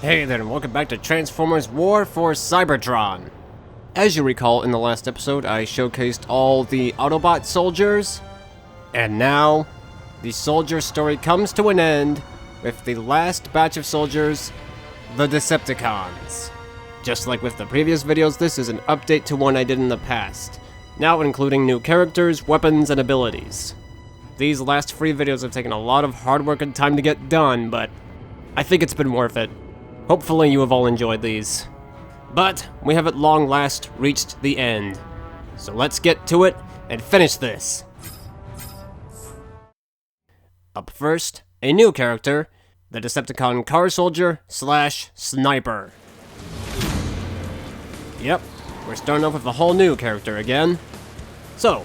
Hey there, and welcome back to Transformers War for Cybertron. As you recall, in the last episode, I showcased all the Autobot soldiers, and now, the soldier story comes to an end with the last batch of soldiers, the Decepticons. Just like with the previous videos, this is an update to one I did in the past, now including new characters, weapons, and abilities. These last 3 videos have taken a lot of hard work and time to get done, but I think it's been worth it. Hopefully you have all enjoyed these. But we have at long last reached the end. So let's get to it and finish this. Up first, a new character, the Decepticon Car Soldier / Sniper. Yep, we're starting off with a whole new character again. So,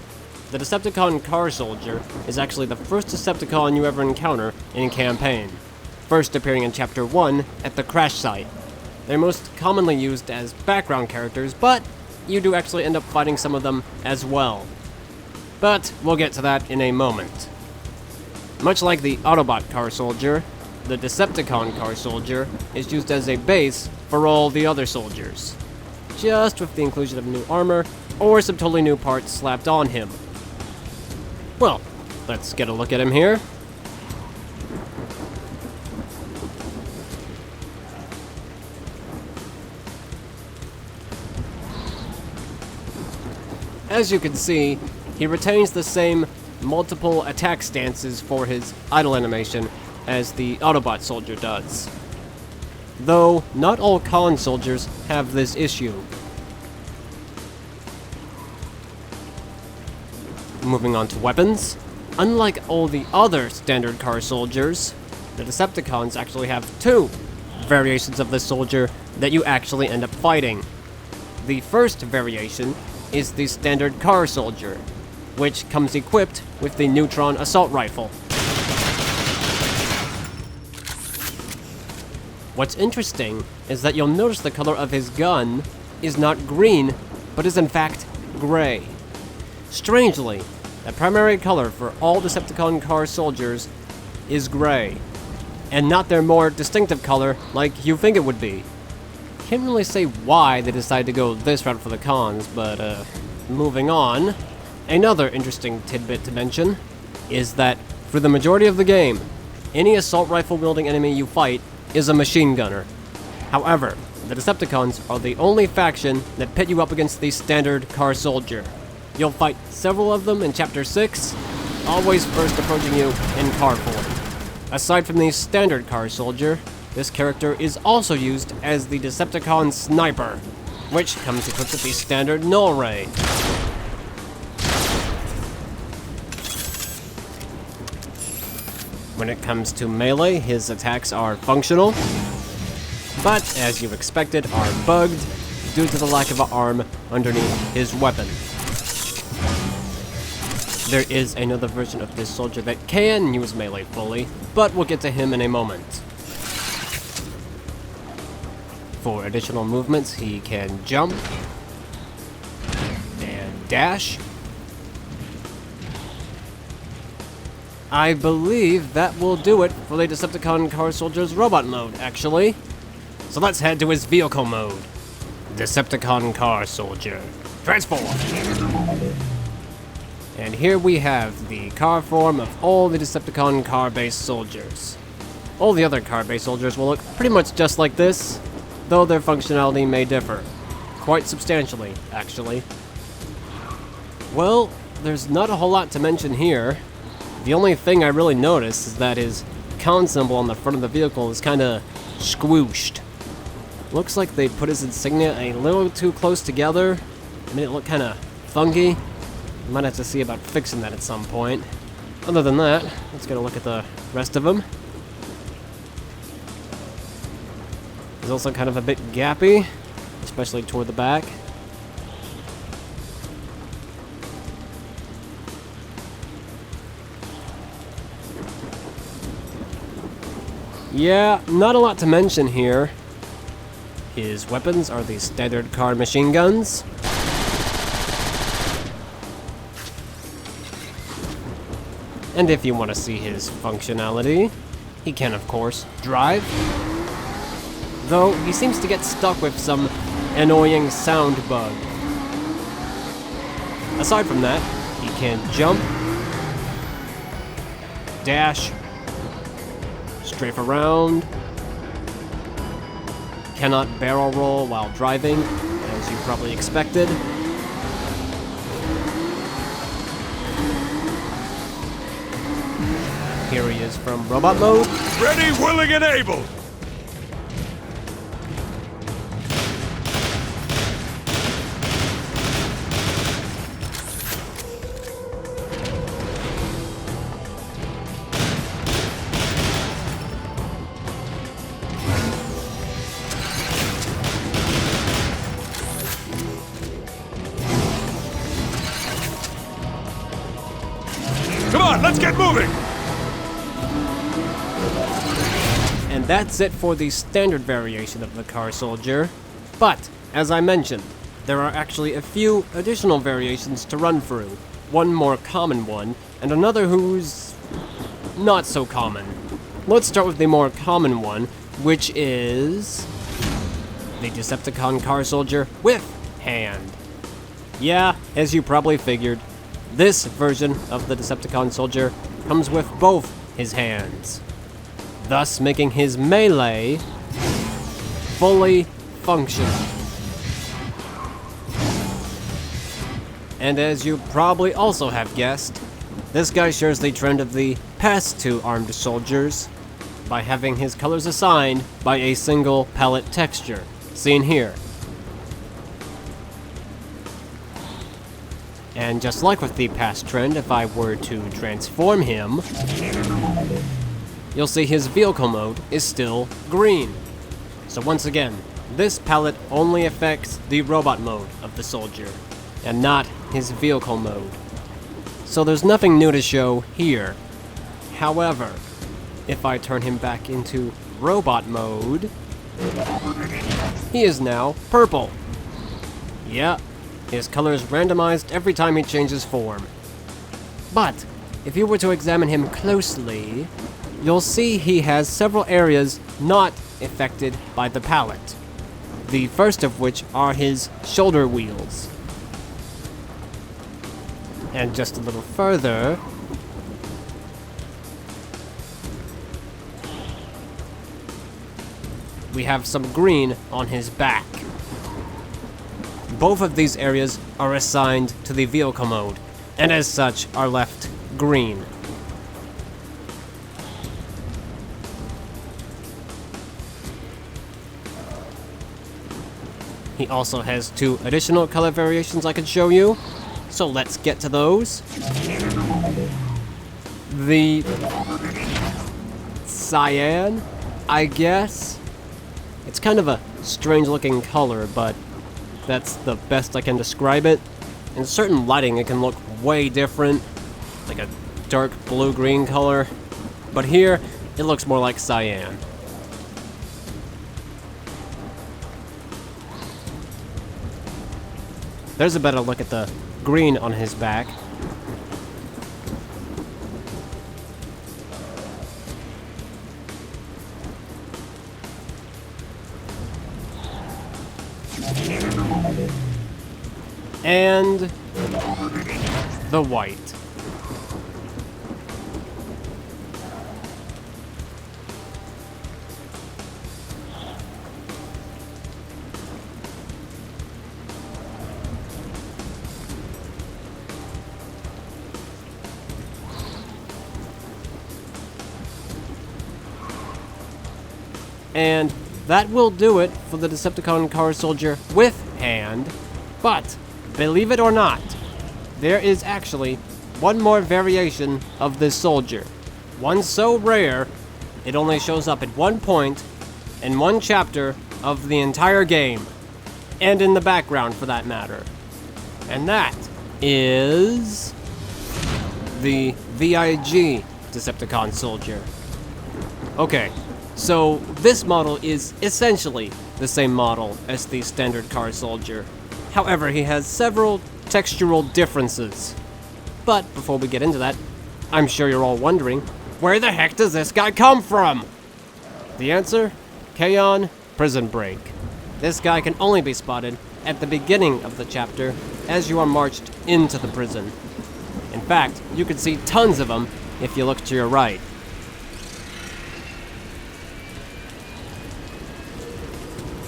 the Decepticon Car Soldier is actually the first Decepticon you ever encounter in campaign. First appearing in Chapter 1 at the crash site. They're most commonly used as background characters, but you do actually end up fighting some of them as well. But we'll get to that in a moment. Much like the Autobot Car Soldier, the Decepticon Car Soldier is used as a base for all the other soldiers, just with the inclusion of new armor or some totally new parts slapped on him. Well, let's get a look at him here. As you can see, he retains the same multiple attack stances for his idle animation as the Autobot soldier does. Though, not all con soldiers have this issue. Moving on to weapons, unlike all the other standard car soldiers, the Decepticons actually have 2 variations of the soldier that you actually end up fighting. The first variation is the standard car soldier, which comes equipped with the neutron assault rifle. What's interesting is that you'll notice the color of his gun is not green, but is in fact gray. Strangely, the primary color for all Decepticon car soldiers is gray, and not their more distinctive color like you think it would be. Can't really say why they decided to go this route for the cons, but moving on. Another interesting tidbit to mention is that for the majority of the game, any assault rifle wielding enemy you fight is a machine gunner. However, the Decepticons are the only faction that pit you up against the standard car soldier. You'll fight several of them in Chapter 6, always first approaching you in car form. Aside from the standard car soldier, this character is also used as the Decepticon Sniper, which comes equipped with the standard null ray. When it comes to melee, his attacks are functional, but as you expected, are bugged due to the lack of an arm underneath his weapon. There is another version of this soldier that can use melee fully, but we'll get to him in a moment. For additional movements, he can jump and dash. I believe that will do it for the Decepticon Car Soldier's robot mode, actually. So let's head to his vehicle mode. Decepticon Car Soldier. Transform! And here we have the car form of all the Decepticon car-based soldiers. All the other car-based soldiers will look pretty much just like this, though their functionality may differ. Quite substantially, actually. Well, there's not a whole lot to mention here. The only thing I really noticed is that his con symbol on the front of the vehicle is kinda squooshed. Looks like they put his insignia a little too close together, made it look kinda funky. Might have to see about fixing that at some point. Other than that, let's get a look at the rest of him. He's also kind of a bit gappy, especially toward the back. Yeah, not a lot to mention here. His weapons are the standard car machine guns. And if you want to see his functionality, he can, of course, drive. though he seems to get stuck with some annoying sound bug. Aside from that, he can jump, dash, strafe around, cannot barrel roll while driving, as you probably expected. Here he is from robot mode. Ready, willing, and able! Come on, let's get moving! And that's it for the standard variation of the Car Soldier. But, as I mentioned, there are actually a few additional variations to run through. One more common one, and another who's not so common. Let's start with the more common one, which is the Decepticon Car Soldier with hand. Yeah, as you probably figured, this version of the Decepticon Soldier comes with both his hands, thus making his melee fully functional. And as you probably also have guessed, this guy shares the trend of the past two armed soldiers by having his colors assigned by a single palette texture, seen here. And just like with the past trend, if I were to transform him, you'll see his vehicle mode is still green. So once again, this palette only affects the robot mode of the soldier, and not his vehicle mode. So there's nothing new to show here. However, if I turn him back into robot mode, he is now purple. Yeah, his color is randomized every time he changes form. But if you were to examine him closely, you'll see he has several areas not affected by the palette. The first of which are his shoulder wheels. And just a little further, we have some green on his back. Both of these areas are assigned to the vehicle mode, and as such are left green. He also has two additional color variations I could show you, so let's get to those. The cyan, I guess. It's kind of a strange looking color, but that's the best I can describe it. In certain lighting it can look way different, like a dark blue-green color, but here it looks more like cyan. There's a better look at the green on his back. And the white. And that will do it for the Decepticon Car Soldier with hand, but believe it or not, there is actually one more variation of this soldier. One so rare, it only shows up at one point in one chapter of the entire game, and in the background for that matter. And that is the VIG Decepticon Soldier. Okay, so this model is essentially the same model as the standard Car Soldier. However, he has several textural differences. But before we get into that, I'm sure you're all wondering, where the heck does this guy come from? The answer? Kaon, Prison Break. This guy can only be spotted at the beginning of the chapter as you are marched into the prison. In fact, you can see tons of them if you look to your right.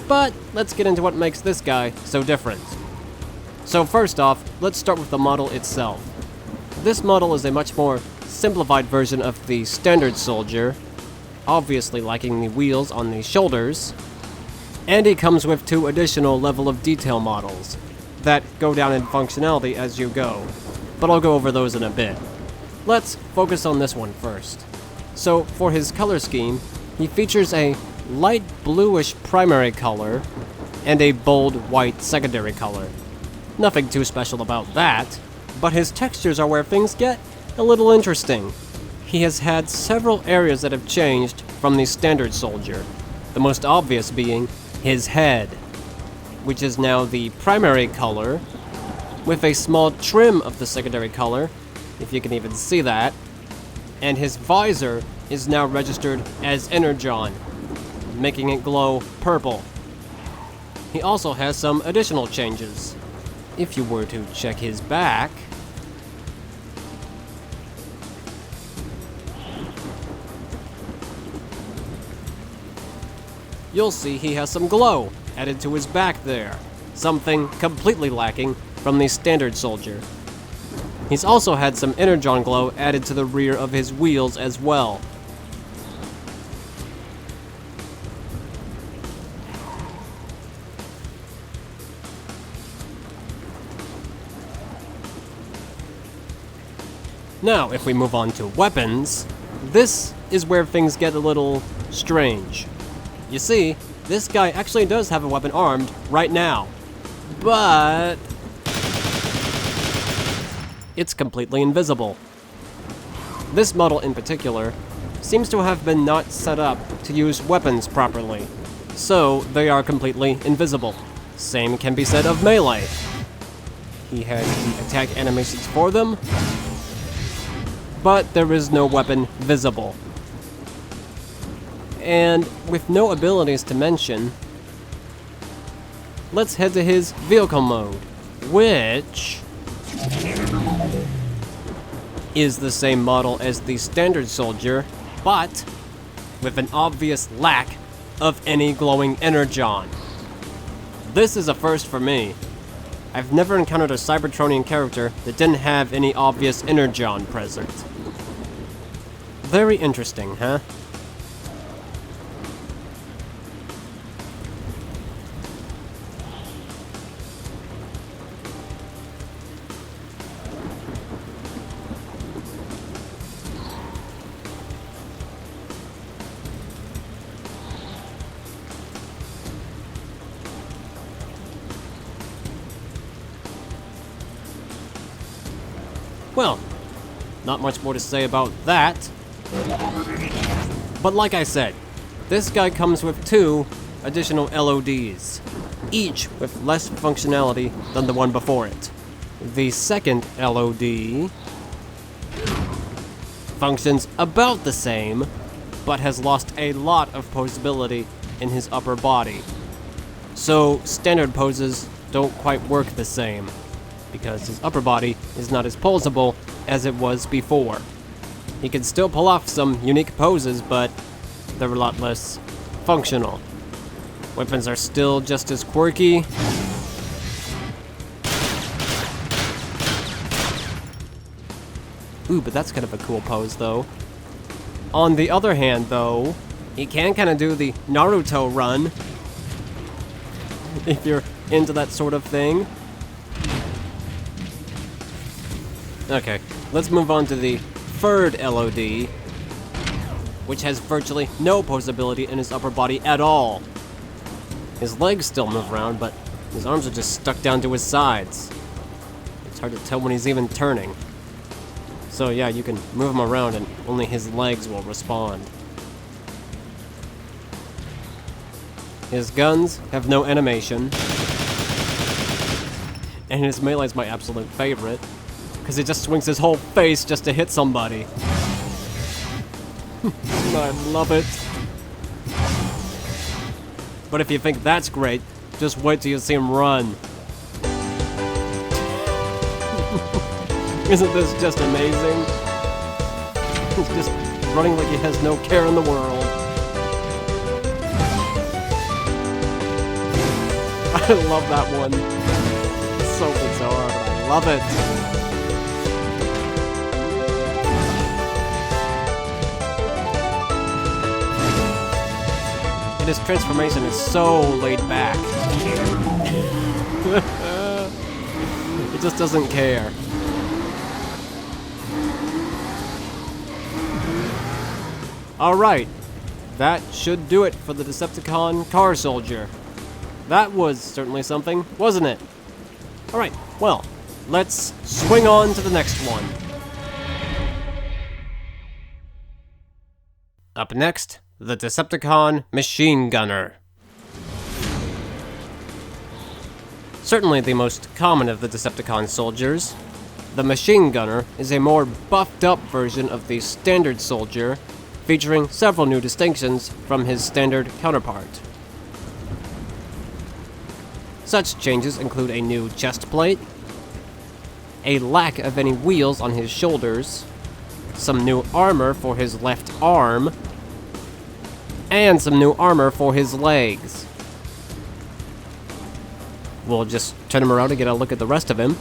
But let's get into what makes this guy so different. So first off, let's start with the model itself. This model is a much more simplified version of the standard soldier, obviously lacking the wheels on the shoulders, and he comes with 2 additional level of detail models that go down in functionality as you go, but I'll go over those in a bit. Let's focus on this one first. So for his color scheme, he features a light bluish primary color and a bold white secondary color. Nothing too special about that, but his textures are where things get a little interesting. He has had several areas that have changed from the standard soldier, the most obvious being his head, which is now the primary color, with a small trim of the secondary color, if you can even see that, and his visor is now registered as Energon, making it glow purple. He also has some additional changes. If you were to check his back, you'll see he has some glow added to his back there, something completely lacking from the standard soldier. He's also had some Energon glow added to the rear of his wheels as well. Now, if we move on to weapons, this is where things get a little strange. You see, this guy actually does have a weapon armed right now, but it's completely invisible. This model in particular seems to have been not set up to use weapons properly, so they are completely invisible. Same can be said of melee. He has the attack animations for them, but there is no weapon visible. And with no abilities to mention, let's head to his vehicle mode, which is the same model as the standard soldier, but with an obvious lack of any glowing Energon. This is a first for me. I've never encountered a Cybertronian character that didn't have any obvious Energon present. Very interesting, huh? Well, not much more to say about that. But like I said, this guy comes with 2 additional LODs, each with less functionality than the one before it. The second LOD functions about the same, but has lost a lot of posability in his upper body. So standard poses don't quite work the same, because his upper body is not as posable as it was before. He can still pull off some unique poses, but they're a lot less functional. Weapons are still just as quirky. Ooh, but that's kind of a cool pose, though. On the other hand, though, he can kind of do the Naruto run, if you're into that sort of thing. Okay, let's move on to the third LOD, which has virtually no posability in his upper body at all. His legs still move around, but his arms are just stuck down to his sides. It's hard to tell when he's even turning. So yeah, you can move him around and only his legs will respond. His guns have no animation, and his melee is my absolute favorite, because he just swings his whole face just to hit somebody. I love it. But if you think that's great, just wait till you see him run. Isn't this just amazing? He's just running like he has no care in the world. I love that one. It's so bizarre, but I love it. And his transformation is so laid back. It just doesn't care. Alright, that should do it for the Decepticon Car Soldier. That was certainly something, wasn't it? Alright, well, let's swing on to the next one. Up next, the Decepticon Machine Gunner. Certainly the most common of the Decepticon soldiers, the Machine Gunner is a more buffed up version of the standard soldier, featuring several new distinctions from his standard counterpart. Such changes include a new chest plate, a lack of any wheels on his shoulders, some new armor for his left arm, and some new armor for his legs. We'll just turn him around to get a look at the rest of him.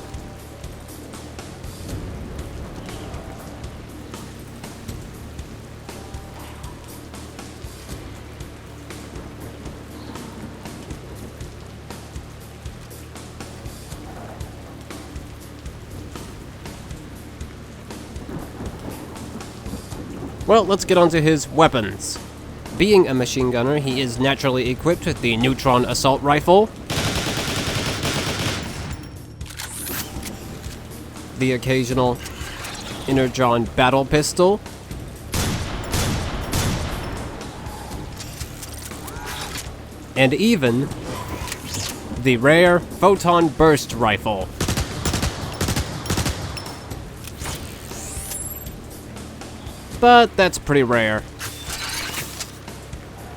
Well, let's get on to his weapons. Being a machine gunner, he is naturally equipped with the Neutron Assault Rifle, the occasional Energon Battle Pistol, and even the rare Photon Burst Rifle. But that's pretty rare.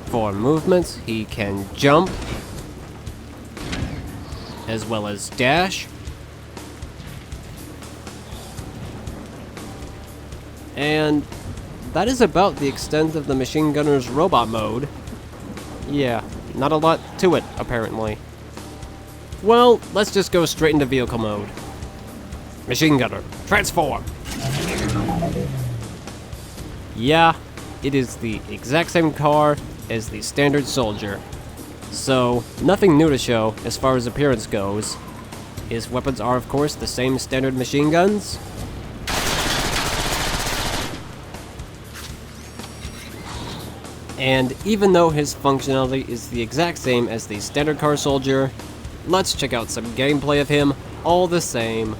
For movements, he can jump, as well as dash. And that is about the extent of the machine gunner's robot mode. Yeah, not a lot to it, apparently. Well, let's just go straight into vehicle mode. Machine gunner, transform! Yeah, it is the exact same car as the standard soldier. So, nothing new to show as far as appearance goes. His weapons are, of course, the same standard machine guns. And even though his functionality is the exact same as the standard car soldier, let's check out some gameplay of him all the same.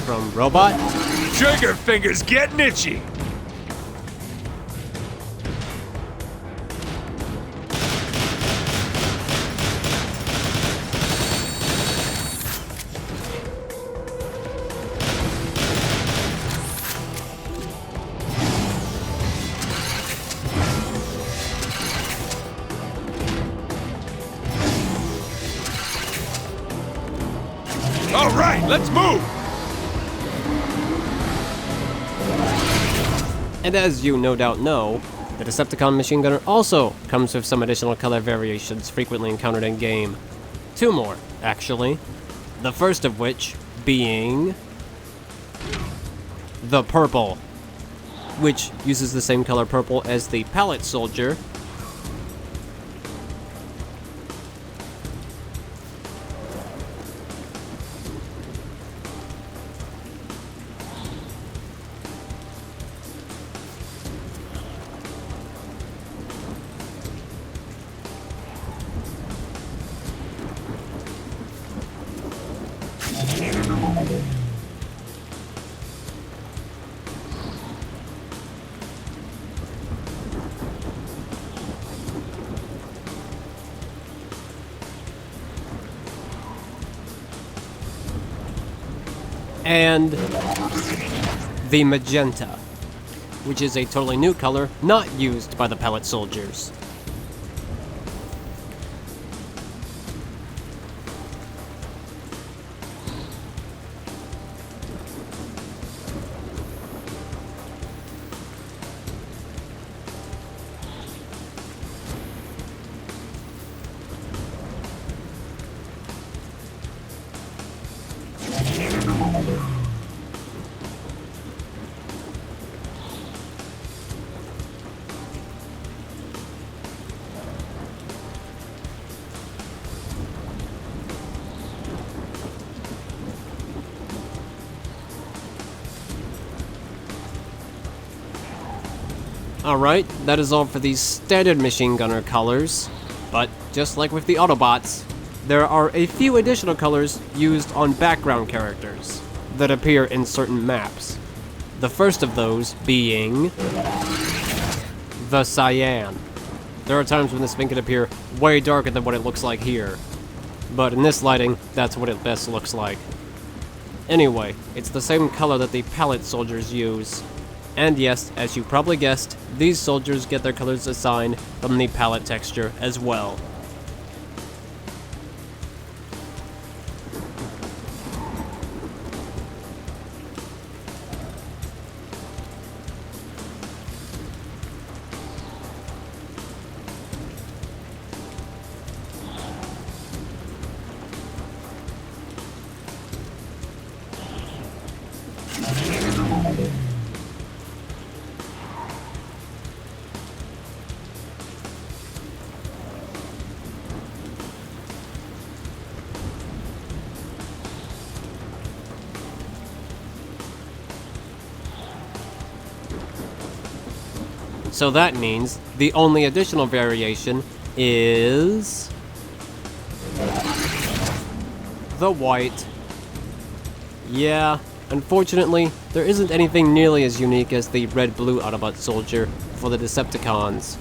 From Robot. Trigger fingers getting itchy. All right, let's move. And as you no doubt know, the Decepticon Machine Gunner also comes with some additional color variations frequently encountered in game. Two more, actually. The first of which being the purple, which uses the same color purple as the Palette Soldier. And the magenta, which is a totally new color not used by the pellet soldiers. Alright, that is all for these standard machine gunner colors, but just like with the Autobots, there are a few additional colors used on background characters that appear in certain maps. The first of those being the cyan. There are times when this thing can appear way darker than what it looks like here, but in this lighting, that's what it best looks like. Anyway, it's the same color that the pellet soldiers use. And yes, as you probably guessed, these soldiers get their colors assigned from the palette texture as well. So that means the only additional variation is the white. Yeah, unfortunately, there isn't anything nearly as unique as the red-blue Autobot soldier for the Decepticons.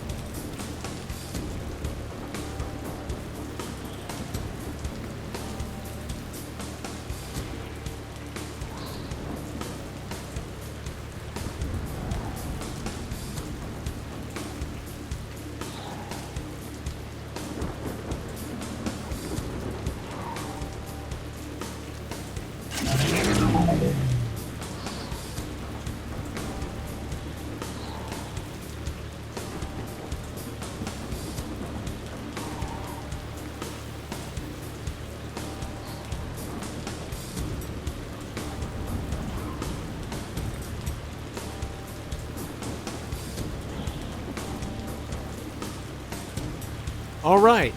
Alright,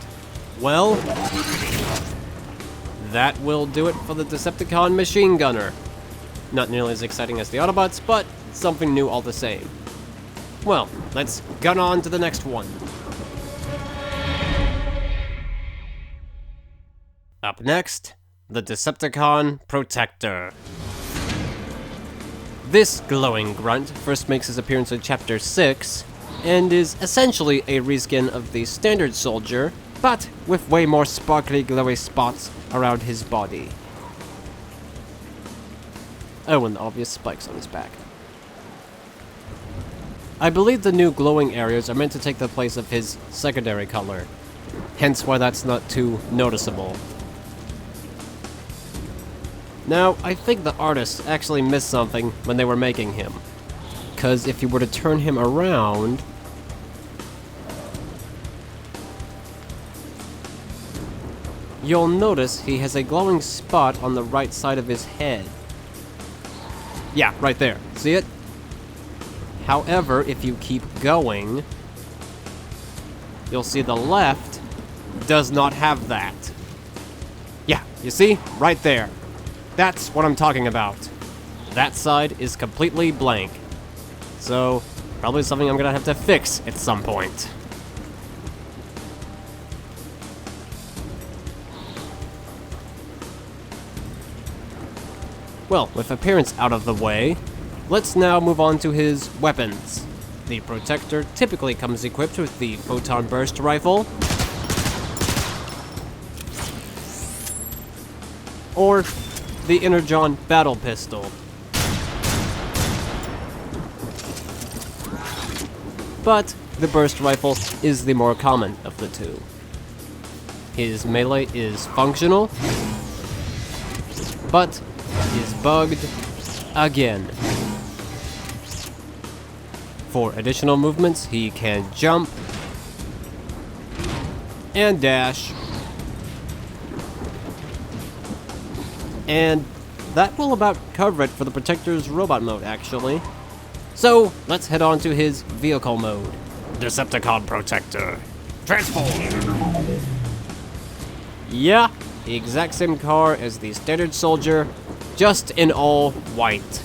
well, that will do it for the Decepticon Machine Gunner. Not nearly as exciting as the Autobots, but something new all the same. Well, let's gun on to the next one. Up next, the Decepticon Protector. This glowing grunt first makes his appearance in Chapter 6, and is essentially a reskin of the standard soldier, but with way more sparkly glowy spots around his body. Oh, and the obvious spikes on his back. I believe the new glowing areas are meant to take the place of his secondary color, hence why that's not too noticeable. Now, I think the artists actually missed something when they were making him, because if you were to turn him around, you'll notice he has a glowing spot on the right side of his head. Yeah, right there. See it? However, if you keep going, you'll see the left does not have that. Yeah, you see? Right there. That's what I'm talking about. That side is completely blank. So, probably something I'm gonna have to fix at some point. Well, with appearance out of the way, let's now move on to his weapons. The Protector typically comes equipped with the Photon Burst Rifle, or the Energon Battle Pistol. But the Burst Rifle is the more common of the two. His melee is functional, but is bugged again. For additional movements, he can jump and dash. And that will about cover it for the Protector's robot mode, actually. So, let's head on to his vehicle mode. Decepticon Protector. Transform! Yeah, the exact same car as the standard Soldier, just in all white.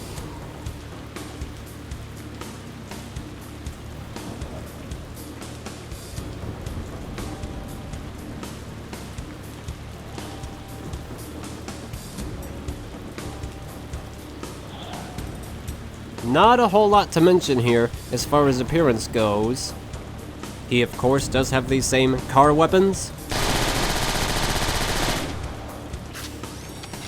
Not a whole lot to mention here as far as appearance goes. He of course does have these same car weapons.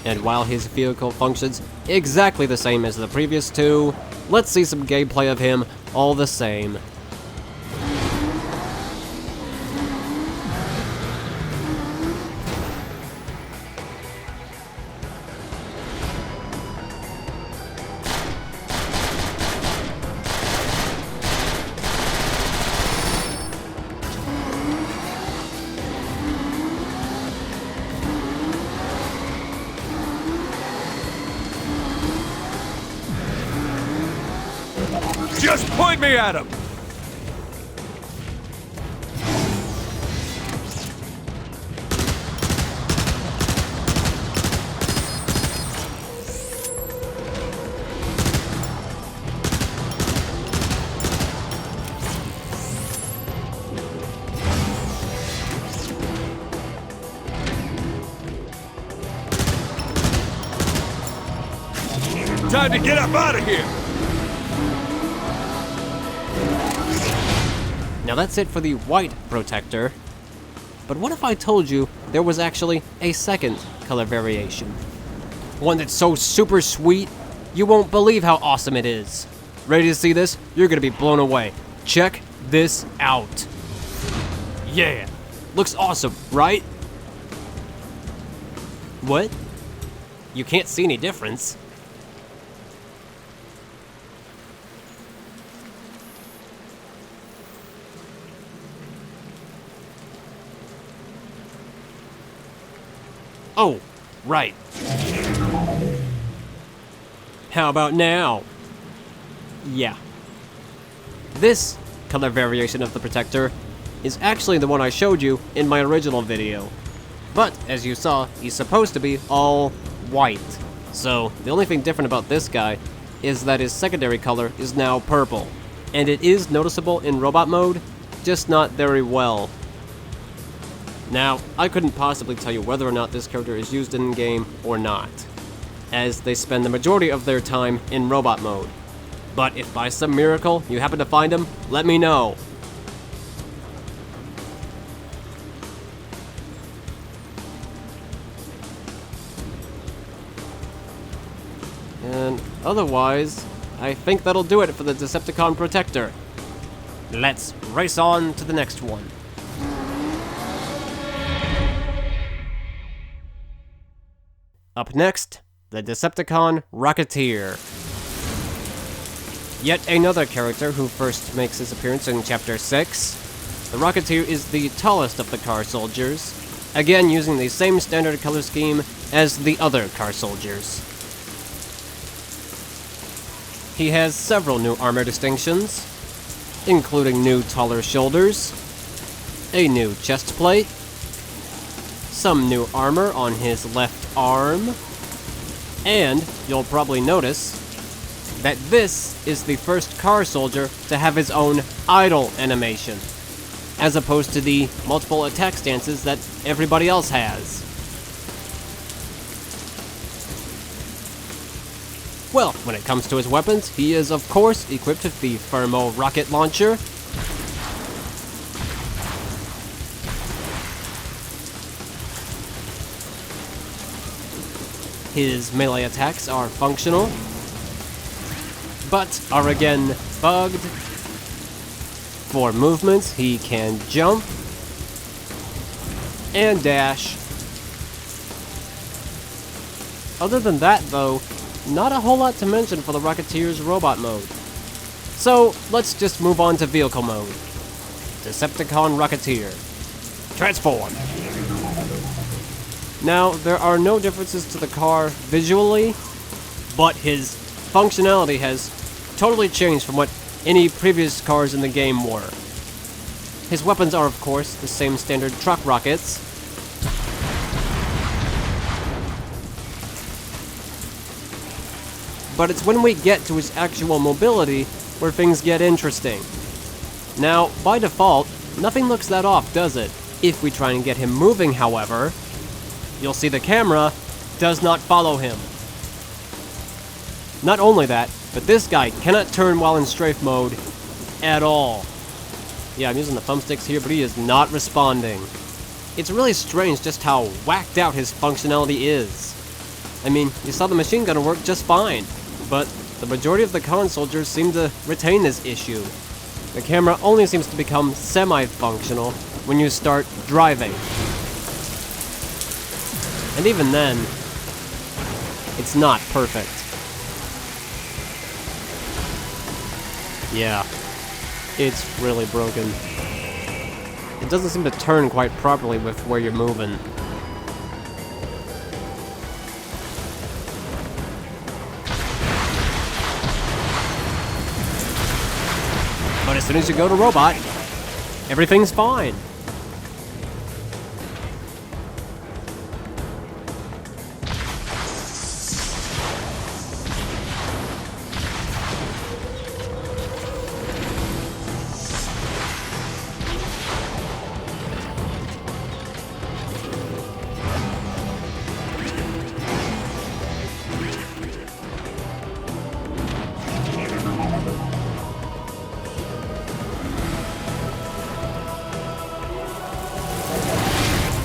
And while his vehicle functions exactly the same as the previous two, let's see some gameplay of him all the same. Just point me at him! Time to get up out of here! Now that's it for the white Protector. But what if I told you there was actually a second color variation? One that's so super sweet, you won't believe how awesome it is. Ready to see this? You're gonna be blown away. Check this out. Yeah, looks awesome, right? What? You can't see any difference. Oh, right. How about now? Yeah. This color variation of the Protector is actually the one I showed you in my original video. But, as you saw, he's supposed to be all white. So, the only thing different about this guy is that his secondary color is now purple. And it is noticeable in robot mode, just not very well. Now, I couldn't possibly tell you whether or not this character is used in-game or not, as they spend the majority of their time in robot mode. But if by some miracle you happen to find him, let me know. And otherwise, I think that'll do it for the Decepticon Protector. Let's race on to the next one. Up next, the Decepticon Rocketeer. Yet another character who first makes his appearance in Chapter 6. The Rocketeer is the tallest of the car soldiers, again using the same standard color scheme as the other car soldiers. He has several new armor distinctions, including new taller shoulders, a new chest plate, some new armor on his left arm, and you'll probably notice that this is the first car soldier to have his own idle animation, as opposed to the multiple attack stances that everybody else has. Well, when it comes to his weapons, he is of course equipped with the Thermo rocket launcher. His melee attacks are functional, but are again bugged. For movements, he can jump and dash. Other than that, though, not a whole lot to mention for the Rocketeer's robot mode. So, let's just move on to vehicle mode. Decepticon Rocketeer. Transform! Now, there are no differences to the car visually, but his functionality has totally changed from what any previous cars in the game were. His weapons are, of course, the same standard truck rockets. But it's when we get to his actual mobility where things get interesting. Now, by default, nothing looks that off, does it? If we try and get him moving, however, you'll see the camera does not follow him. Not only that, but this guy cannot turn while in strafe mode at all. Yeah, I'm using the thumbsticks here, but he is not responding. It's really strange just how whacked out his functionality is. I mean, you saw the machine gunner work just fine, but the majority of the con soldiers seem to retain this issue. The camera only seems to become semi-functional when you start driving. And even then, it's not perfect. Yeah, it's really broken. It doesn't seem to turn quite properly with where you're moving. But as soon as you go to robot, everything's fine.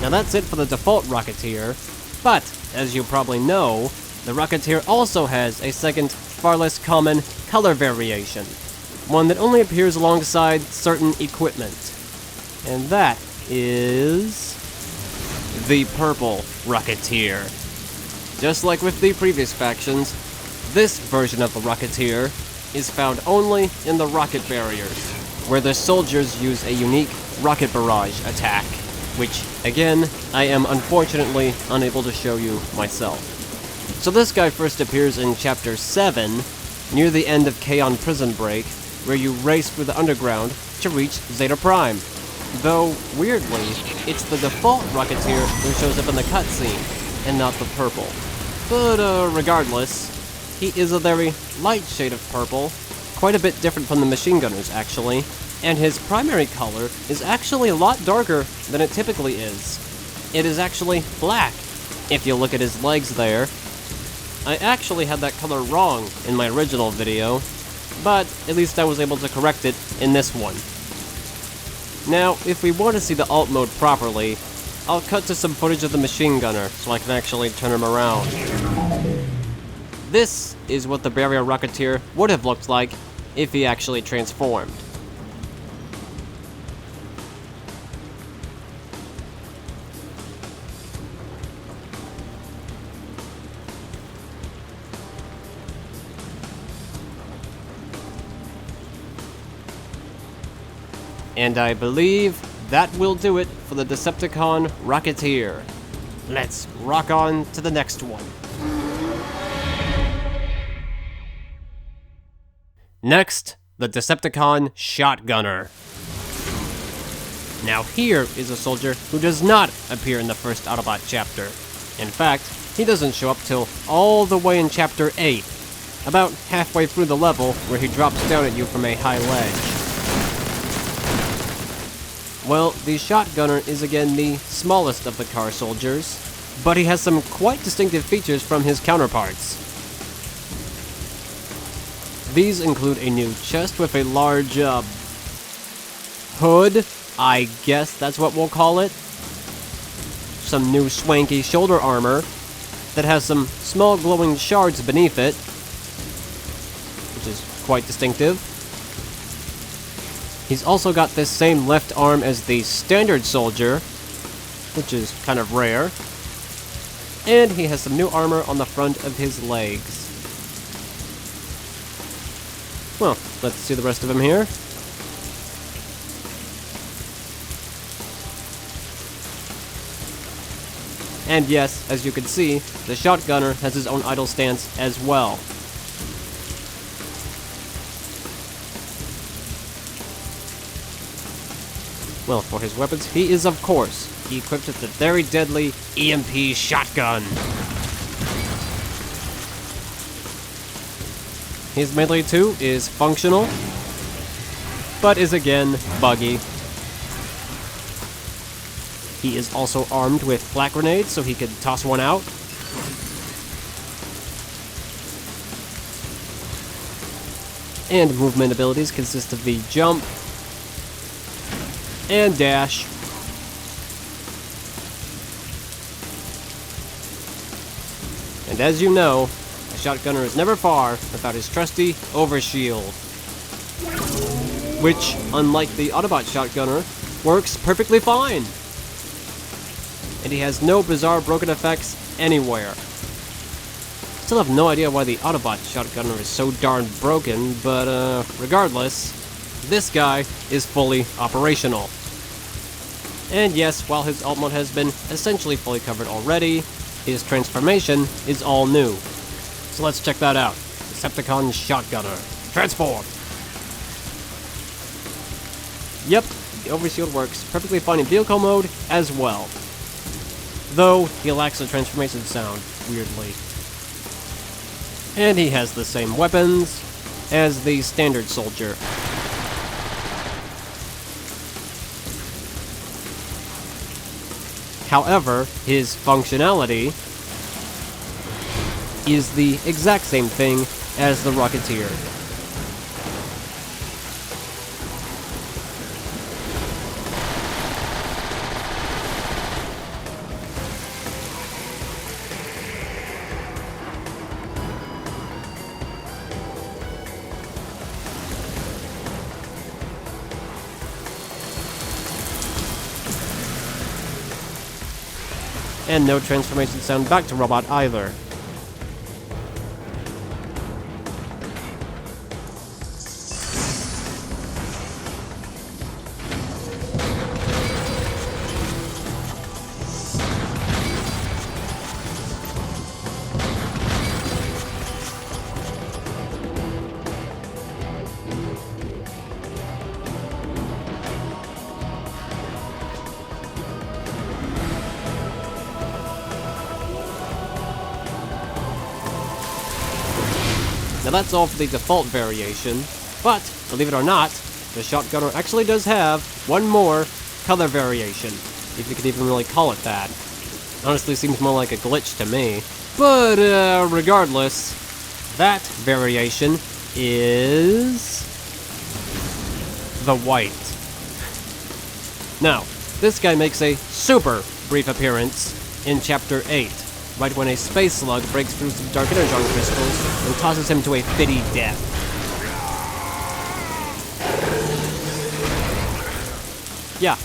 Now that's it for the default Rocketeer, but, as you probably know, the Rocketeer also has a second, far less common color variation, one that only appears alongside certain equipment. And that is the purple Rocketeer. Just like with the previous factions, this version of the Rocketeer is found only in the rocket barriers, where the soldiers use a unique rocket barrage attack, which, again, I am unfortunately unable to show you myself. So this guy first appears in Chapter 7, near the end of Kaon Prison Break, where you race through the underground to reach Zeta Prime. Though, weirdly, it's the default Rocketeer who shows up in the cutscene, and not the purple. But, regardless, he is a very light shade of purple, quite a bit different from the machine gunners, actually, and his primary color is actually a lot darker than it typically is. It is actually black, if you look at his legs there. I actually had that color wrong in my original video, but at least I was able to correct it in this one. Now, if we want to see the alt mode properly, I'll cut to some footage of the machine gunner so I can actually turn him around. This is what the Barrier Rocketeer would have looked like if he actually transformed. And I believe that will do it for the Decepticon Rocketeer. Let's rock on to the next one. Next, the Decepticon Shotgunner. Now here is a soldier who does not appear in the first Autobot chapter. In fact, he doesn't show up till all the way in Chapter 8, about halfway through the level where he drops down at you from a high ledge. Well, the Shotgunner is again the smallest of the car soldiers, but he has some quite distinctive features from his counterparts. These include a new chest with a large, hood, I guess that's what we'll call it. Some new swanky shoulder armor that has some small glowing shards beneath it, which is quite distinctive. He's also got this same left arm as the standard soldier, which is kind of rare. And he has some new armor on the front of his legs. Well, let's see the rest of him here. And yes, as you can see, the Shotgunner has his own idle stance as well. Well, for his weapons, he is, of course, equipped with the very deadly EMP shotgun. His melee 2 is functional, but is again buggy. He is also armed with flak grenades, so he could toss one out. And movement abilities consist of the jump and dash. And as you know, a shotgunner is never far without his trusty overshield, which, unlike the Autobot shotgunner, works perfectly fine. And he has no bizarre broken effects anywhere. Still have no idea why the Autobot shotgunner is so darn broken, but regardless, this guy is fully operational. And yes, while his alt mode has been essentially fully covered already, his transformation is all new. So let's check that out. Decepticon Shotgunner. Transform! Yep, the overshield works perfectly fine in vehicle mode as well. Though, he lacks the transformation sound, weirdly. And he has the same weapons as the standard soldier. However, his functionality is the exact same thing as the Rocketeer. And no transformation sound back to robot either. Now that's all for the default variation, but, believe it or not, the Shotgunner actually does have one more color variation, if you could even really call it that. Honestly, seems more like a glitch to me. But, regardless, that variation is the white. Now, this guy makes a super brief appearance in Chapter 8. Right when a space slug breaks through some dark Energon crystals and tosses him to a fitty death. Yeah,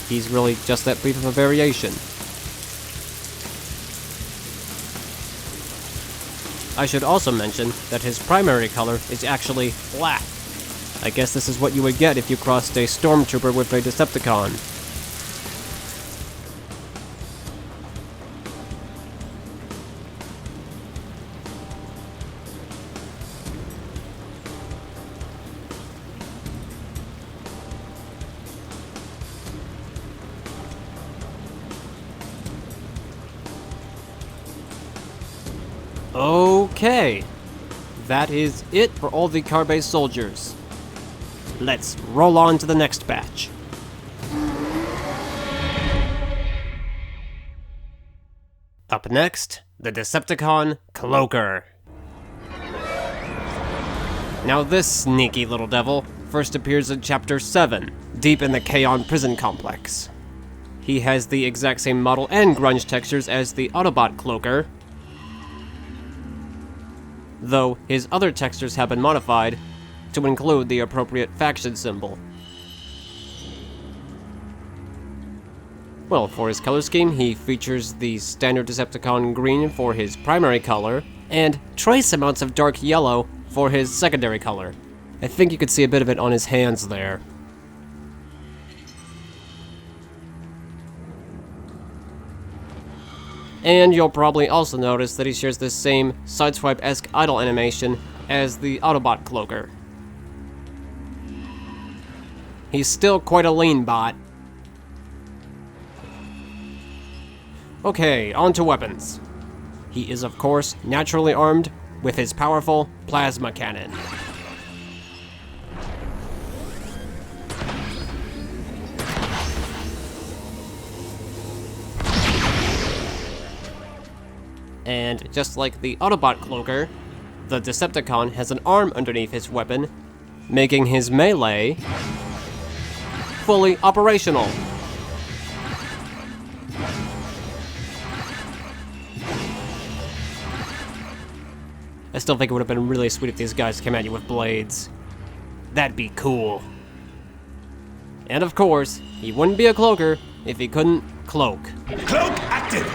he's really just that brief of a variation. I should also mention that his primary color is actually black. I guess this is what you would get if you crossed a Stormtrooper with a Decepticon. Okay, that is it for all the car-based soldiers. Let's roll on to the next batch. Up next, the Decepticon Cloaker. Now this sneaky little devil first appears in Chapter 7, deep in the Kaon prison complex. He has the exact same model and grunge textures as the Autobot Cloaker, though his other textures have been modified to include the appropriate faction symbol. Well, for his color scheme, he features the standard Decepticon green for his primary color, and trace amounts of dark yellow for his secondary color. I think you could see a bit of it on his hands there. And you'll probably also notice that he shares the same sideswipe-esque idle animation as the Autobot Cloaker. He's still quite a lean bot. Okay, on to weapons. He is, of course, naturally armed with his powerful plasma cannon. And just like the Autobot Cloaker, the Decepticon has an arm underneath his weapon, making his melee fully operational. I still think it would have been really sweet if these guys came at you with blades. That'd be cool. And of course, he wouldn't be a cloaker if he couldn't cloak. Cloak active!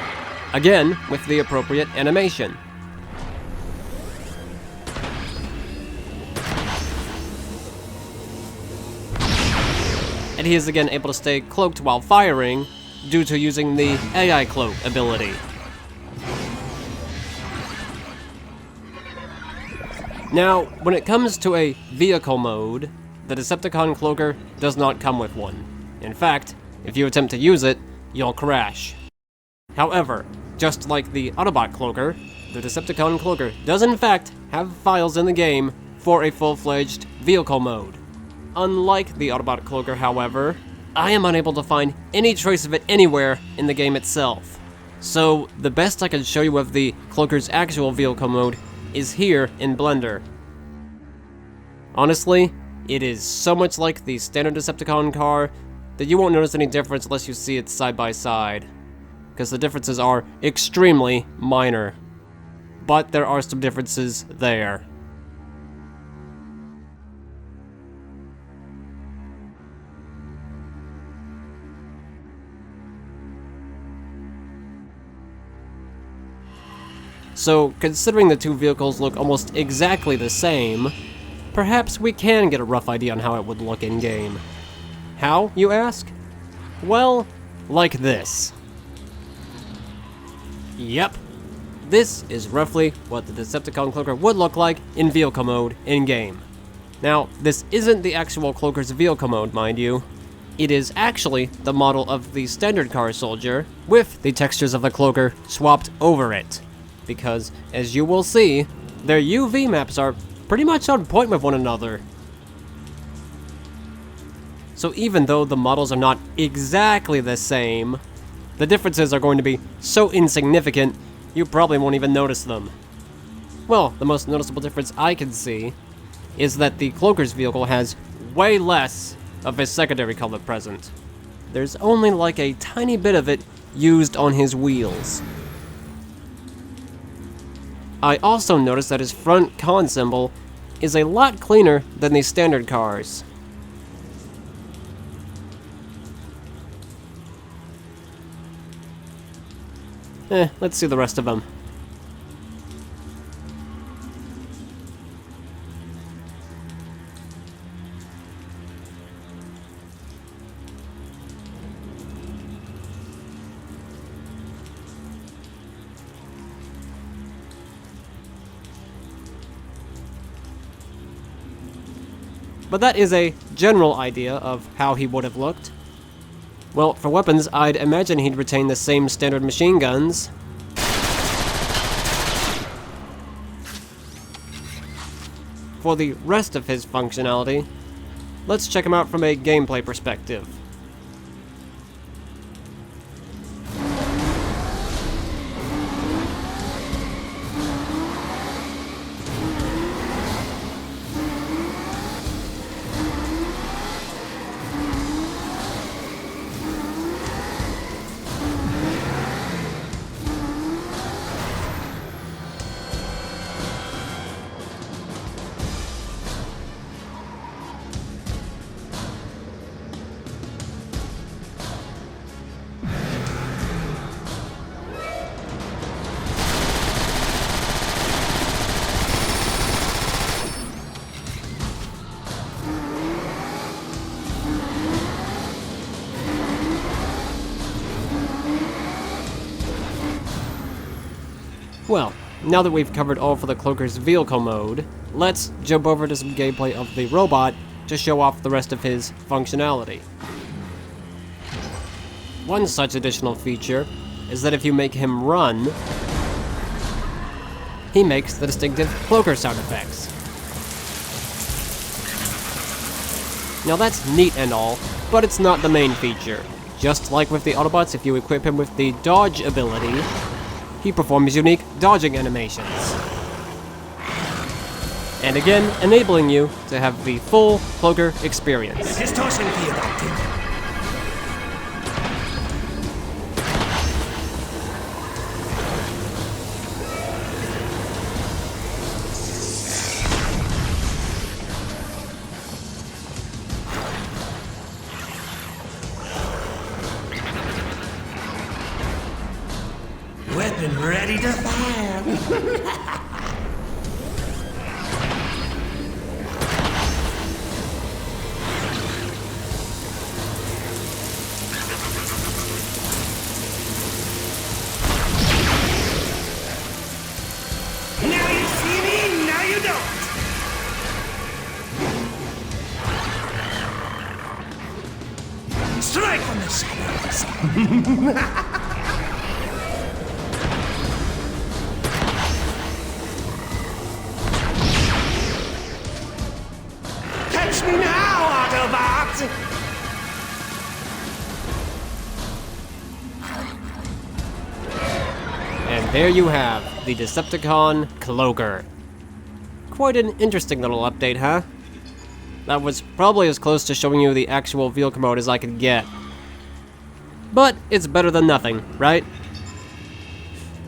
Again, with the appropriate animation. And he is again able to stay cloaked while firing, due to using the AI cloak ability. Now, when it comes to a vehicle mode, the Decepticon Cloaker does not come with one. In fact, if you attempt to use it, you'll crash. However, just like the Autobot Cloaker, the Decepticon Cloaker does in fact have files in the game for a full-fledged vehicle mode. Unlike the Autobot Cloaker, however, I am unable to find any trace of it anywhere in the game itself. So, the best I can show you of the Cloaker's actual vehicle mode is here in Blender. Honestly, it is so much like the standard Decepticon car that you won't notice any difference unless you see it side by side, because the differences are extremely minor. But there are some differences there. So, considering the two vehicles look almost exactly the same, perhaps we can get a rough idea on how it would look in-game. How, you ask? Well, like this. Yep. This is roughly what the Decepticon Cloaker would look like in vehicle mode in-game. Now, this isn't the actual Cloaker's vehicle mode, mind you. It is actually the model of the standard car Soldier, with the textures of the Cloaker swapped over it. Because, as you will see, their UV maps are pretty much on point with one another. So even though the models are not exactly the same, the differences are going to be so insignificant, you probably won't even notice them. Well, the most noticeable difference I can see is that the Cloaker's vehicle has way less of his secondary color present. There's only like a tiny bit of it used on his wheels. I also noticed that his front con symbol is a lot cleaner than the standard cars. Let's see the rest of them. But that is a general idea of how he would have looked. Well, for weapons, I'd imagine he'd retain the same standard machine guns. For the rest of his functionality, let's check him out from a gameplay perspective. Well, now that we've covered all for the Cloaker's vehicle mode, let's jump over to some gameplay of the robot to show off the rest of his functionality. One such additional feature is that if you make him run, he makes the distinctive Cloaker sound effects. Now that's neat and all, but it's not the main feature. Just like with the Autobots, if you equip him with the dodge ability, he performs unique dodging animations. And again, enabling you to have the full Cloaker experience. Weapon ready to fire! Now you see me, now you don't! Strike from the shadows! Catch me now, Autobot! And there you have the Decepticon Cloaker. Quite an interesting little update, huh? That was probably as close to showing you the actual vehicle mode as I could get. But it's better than nothing, right?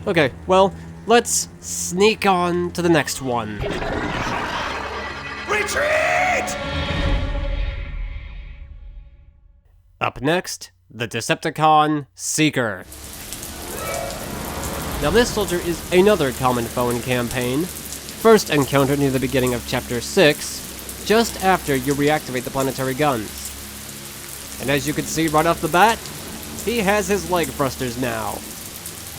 Okay, well, let's sneak on to the next one. Retreat! Up next, the Decepticon Seeker. Now this soldier is another common foe in campaign, first encountered near the beginning of Chapter 6, just after you reactivate the planetary guns. And as you can see right off the bat, he has his leg thrusters now.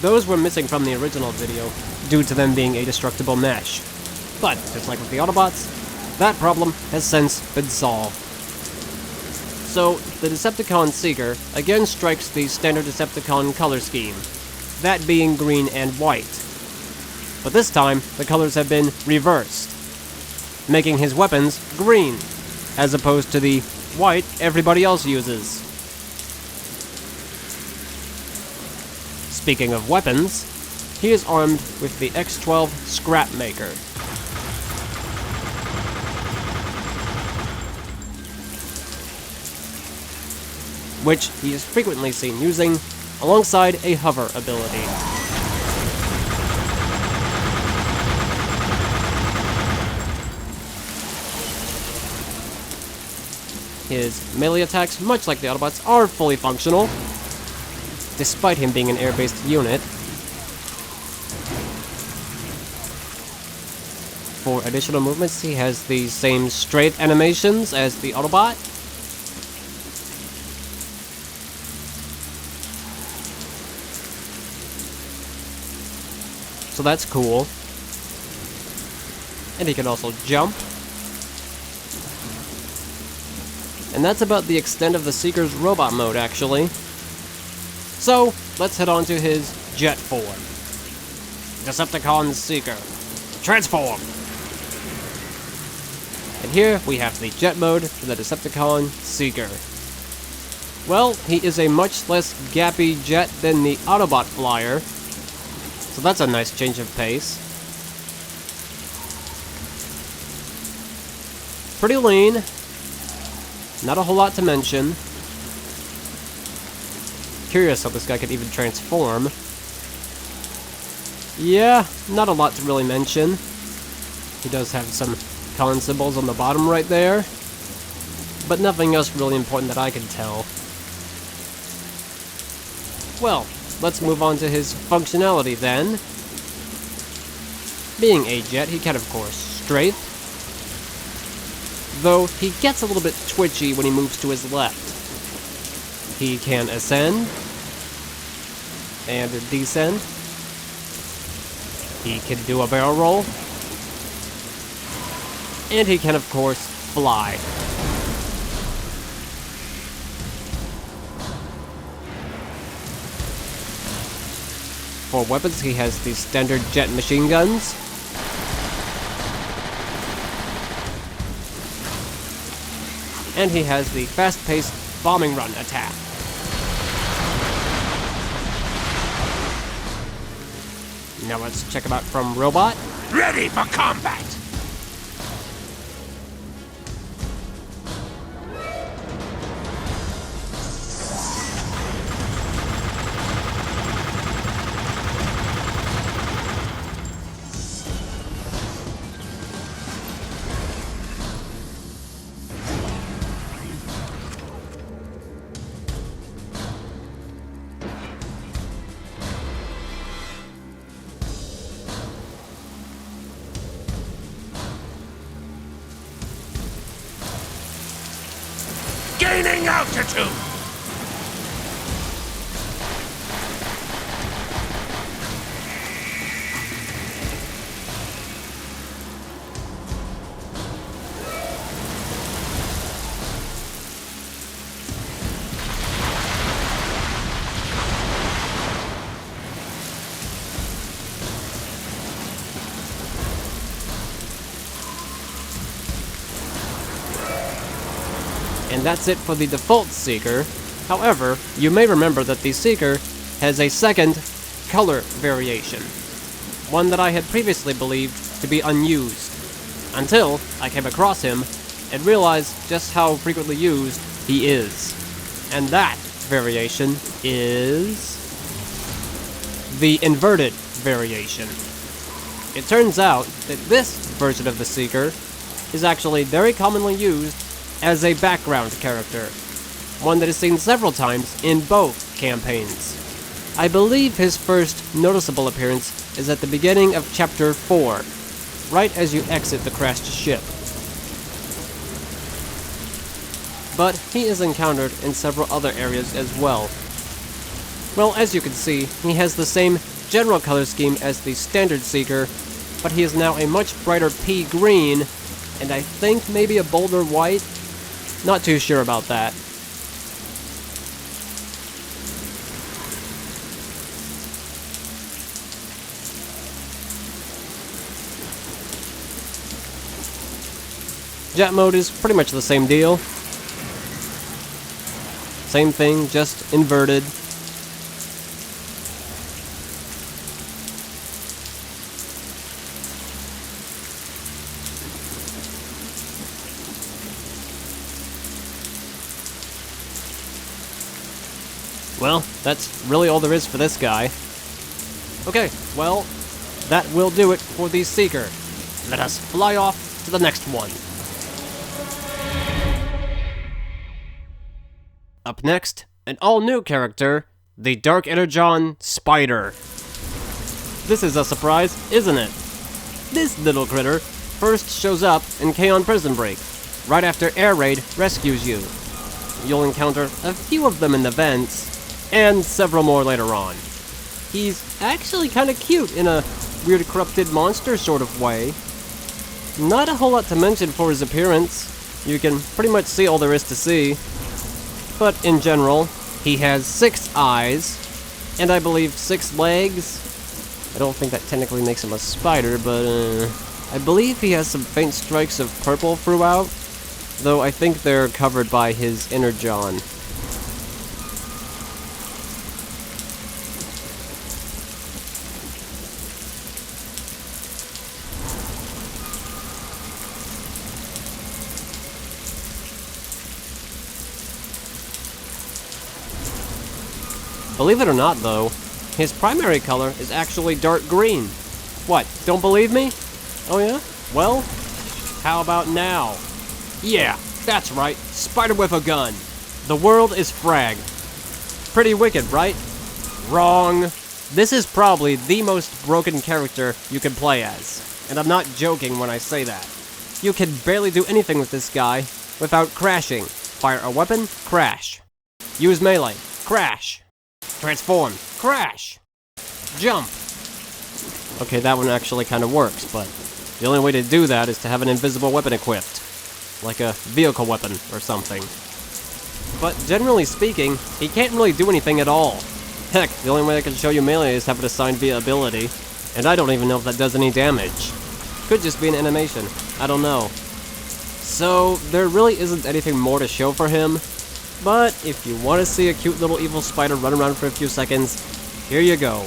Those were missing from the original video, due to them being a destructible mesh. But, just like with the Autobots, that problem has since been solved. So, the Decepticon Seeker again strikes the standard Decepticon color scheme, that being green and white. But this time, the colors have been reversed, making his weapons green, as opposed to the white everybody else uses. Speaking of weapons, he is armed with the X-12 Scrap Maker. Which he is frequently seen using alongside a hover ability. His melee attacks, much like the Autobots, are fully functional, despite him being an air-based unit. For additional movements, he has the same straight animations as the Autobot. So that's cool. And he can also jump. And that's about the extent of the Seeker's robot mode, actually. So, let's head on to his jet form. Decepticon Seeker. Transform! And here we have the jet mode for the Decepticon Seeker. Well, he is a much less gappy jet than the Autobot flyer, so that's a nice change of pace. Pretty lean. Not a whole lot to mention. Curious how this guy could even transform. Yeah, not a lot to really mention. He does have some con symbols on the bottom right there, but nothing else really important that I can tell. Well, let's move on to his functionality then. Being a jet, he can of course strafe, though he gets a little bit twitchy when he moves to his left. He can ascend and descend. He can do a barrel roll. And he can, of course, fly. For weapons, he has the standard jet machine guns. And he has the fast-paced bombing run attack. Now let's check him out from Robot. Ready for combat! Gaining altitude! And that's it for the default Seeker. However, you may remember that the Seeker has a second color variation. One that I had previously believed to be unused. Until I came across him and realized just how frequently used he is. And that variation is the inverted variation. It turns out that this version of the Seeker is actually very commonly used as a background character, one that is seen several times in both campaigns. I believe his first noticeable appearance is at the beginning of Chapter 4, right as you exit the crashed ship. But he is encountered in several other areas as well. Well, as you can see, he has the same general color scheme as the standard Seeker, but he is now a much brighter pea green, and I think maybe a bolder white. Not too sure about that. Jet mode is pretty much the same deal. Same thing, just inverted. Well, that's really all there is for this guy. Okay, well, that will do it for the Seeker. Let us fly off to the next one. Up next, an all-new character, the Dark Energon Spider. This is a surprise, isn't it? This little critter first shows up in K-On! Prison Break, right after Air Raid rescues you. You'll encounter a few of them in the vents, and several more later on. He's actually kinda cute in a weird corrupted monster sort of way. Not a whole lot to mention for his appearance. You can pretty much see all there is to see. But in general, he has 6 eyes, and I believe 6 legs. I don't think that technically makes him a spider, but I believe he has some faint strikes of purple throughout, though I think they're covered by his Energon. Believe it or not, though, his primary color is actually dark green. What, don't believe me? Oh yeah? Well, how about now? Yeah, that's right, spider with a gun. The world is fragged. Pretty wicked, right? Wrong. This is probably the most broken character you can play as. And I'm not joking when I say that. You can barely do anything with this guy without crashing. Fire a weapon, crash. Use melee, crash. Transform, crash. Jump. Okay, that one actually kind of works, but the only way to do that is to have an invisible weapon equipped. Like a vehicle weapon or something. But generally speaking, he can't really do anything at all. Heck, the only way I can show you melee is have it assigned via ability, and I don't even know if that does any damage. Could just be an animation. I don't know. So, there really isn't anything more to show for him, but if you want to see a cute little evil spider run around for a few seconds, here you go.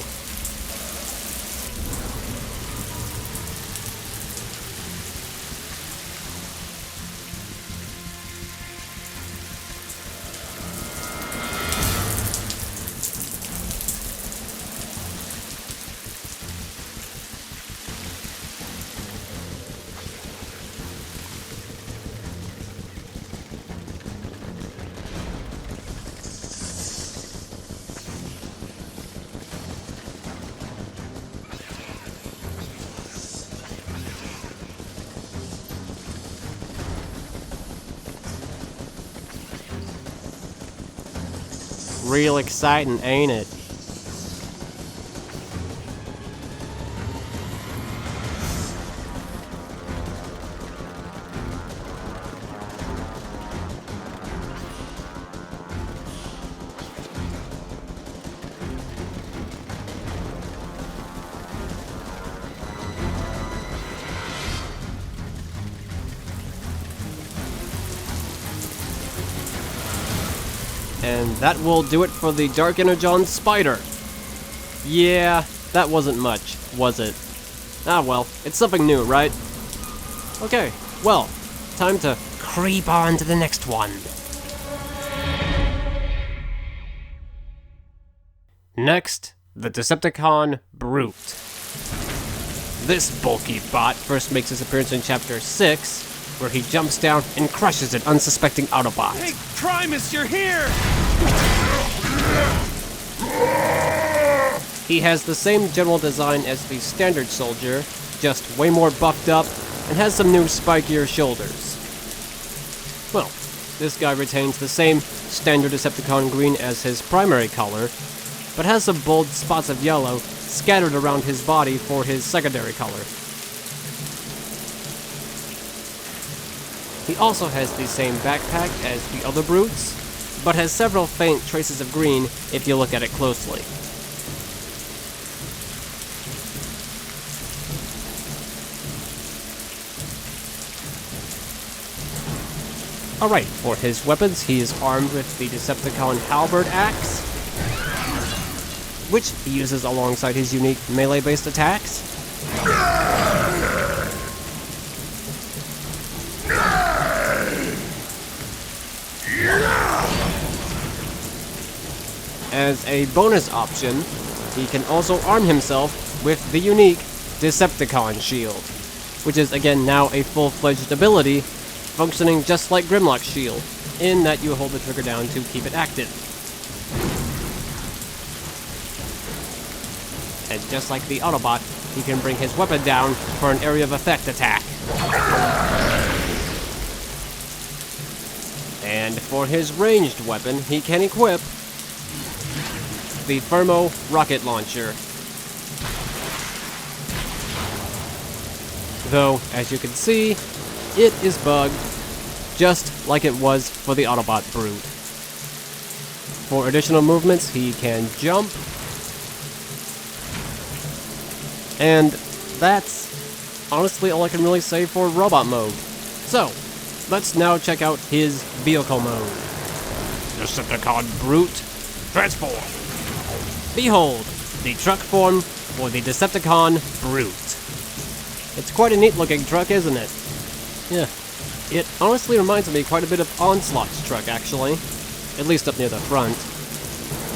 Real exciting, ain't it? And that will do it for the Dark Energon Spider. Yeah, that wasn't much, was it? Ah well, it's something new, right? Okay, well, time to creep on to the next one. Next, the Decepticon Brute. This bulky bot first makes his appearance in Chapter 6, where he jumps down and crushes an unsuspecting Autobot. Hey, Primus, you're here! He has the same general design as the standard Soldier, just way more buffed up, and has some new spikier shoulders. Well, this guy retains the same standard Decepticon green as his primary color, but has some bold spots of yellow scattered around his body for his secondary color. He also has the same backpack as the other brutes, but has several faint traces of green if you look at it closely. Alright, for his weapons, he is armed with the Decepticon Halberd Axe, which he uses alongside his unique melee-based attacks. As a bonus option, he can also arm himself with the unique Decepticon Shield, which is again now a full-fledged ability, functioning just like Grimlock's shield, in that you hold the trigger down to keep it active. And just like the Autobot, he can bring his weapon down for an area of effect attack. And for his ranged weapon, he can equip the Thermo Rocket Launcher. Though, as you can see, it is bugged, just like it was for the Autobot Brute. For additional movements, he can jump, and that's honestly all I can really say for robot mode. So, let's now check out his vehicle mode. Decepticon Brute, transform. Behold, the truck form for the Decepticon Brute. It's quite a neat looking truck, isn't it? Yeah. It honestly reminds me quite a bit of Onslaught's truck, actually. At least up near the front.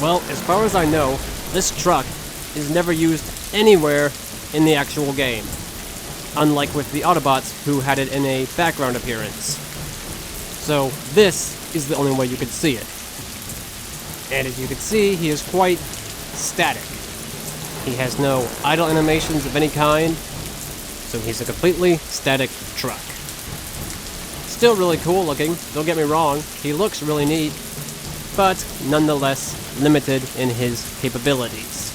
Well, as far as I know, this truck is never used anywhere in the actual game. Unlike with the Autobots, who had it in a background appearance. So, this is the only way you could see it. And as you can see, he is quite static. He has no idle animations of any kind, so he's a completely static truck. Still really cool looking, don't get me wrong, he looks really neat, but nonetheless limited in his capabilities.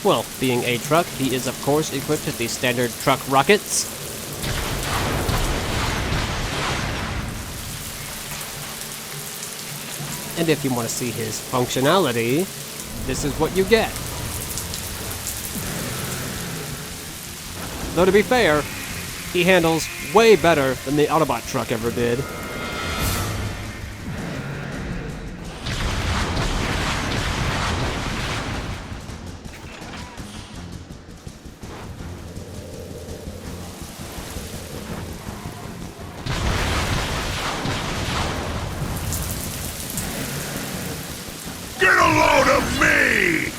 Well, being a truck, he is of course equipped with the standard truck rockets. And if you want to see his functionality, this is what you get. Though to be fair, he handles way better than the Autobot truck ever did. Get a load of me!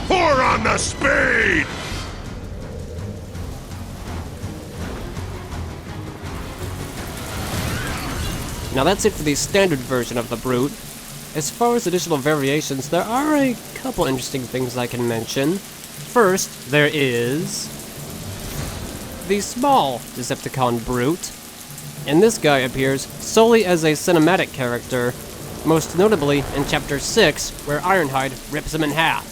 Pour on the speed! Now that's it for the standard version of the Brute. As far as additional variations, there are a couple interesting things I can mention. First, there is the small Decepticon Brute, and this guy appears solely as a cinematic character, most notably in Chapter 6, where Ironhide rips him in half.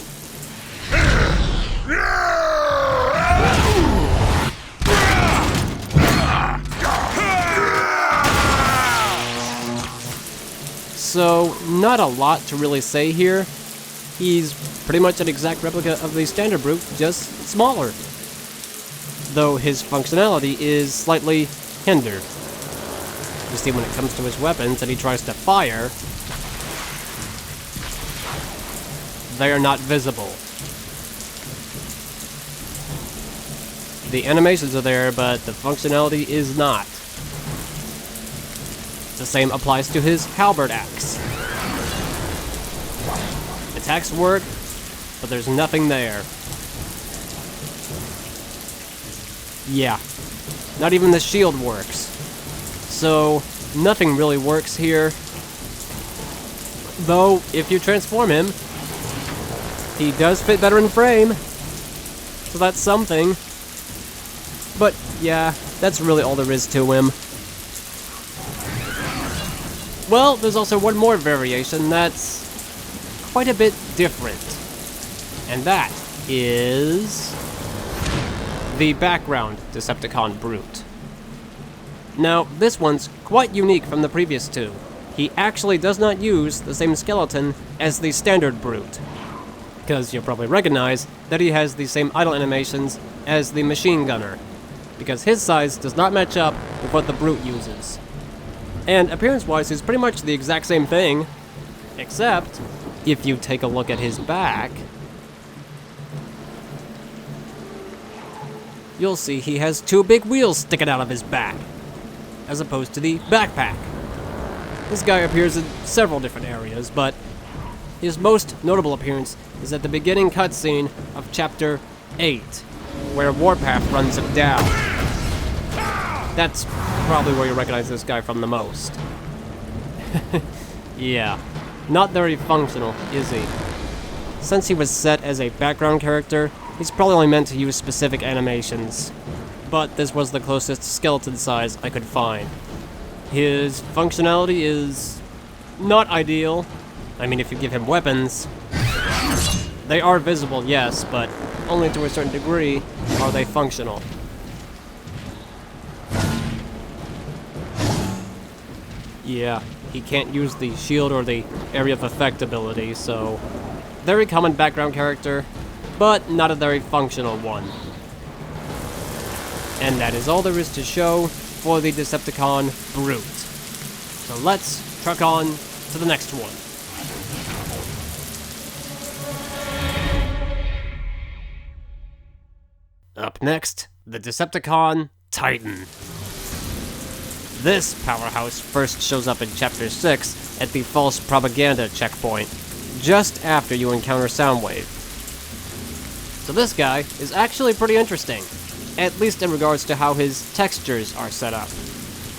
So, not a lot to really say here. He's pretty much an exact replica of the standard Brute, just smaller. Though his functionality is slightly hindered. You see, when it comes to his weapons and he tries to fire, they are not visible. The animations are there, but the functionality is not. The same applies to his halberd axe. Attacks work, but there's nothing there. Yeah, not even the shield works. So, nothing really works here. Though, if you transform him, he does fit better in frame. So that's something. But, yeah, that's really all there is to him. Well, there's also one more variation that's quite a bit different. And that is the background Decepticon Brute. Now, this one's quite unique from the previous two. He actually does not use the same skeleton as the standard Brute, because you'll probably recognize that he has the same idle animations as the machine gunner, because his size does not match up with what the Brute uses. And appearance-wise, he's pretty much the exact same thing, except if you take a look at his back, you'll see he has two big wheels sticking out of his back, as opposed to the backpack. This guy appears in several different areas, but his most notable appearance is at the beginning cutscene of Chapter 8, where Warpath runs him down. That's probably where you recognize this guy from the most. Yeah, not very functional, is he? Since he was set as a background character, he's probably only meant to use specific animations. But this was the closest skeleton size I could find. His functionality is not ideal. I mean, if you give him weapons, they are visible, yes, but only to a certain degree are they functional. Yeah, he can't use the shield or the area of effect ability, so very common background character, but not a very functional one. And that is all there is to show for the Decepticon Brute. So let's truck on to the next one. Up next, the Decepticon Titan. This powerhouse first shows up in Chapter 6 at the false propaganda checkpoint, just after you encounter Soundwave. So this guy is actually pretty interesting, at least in regards to how his textures are set up.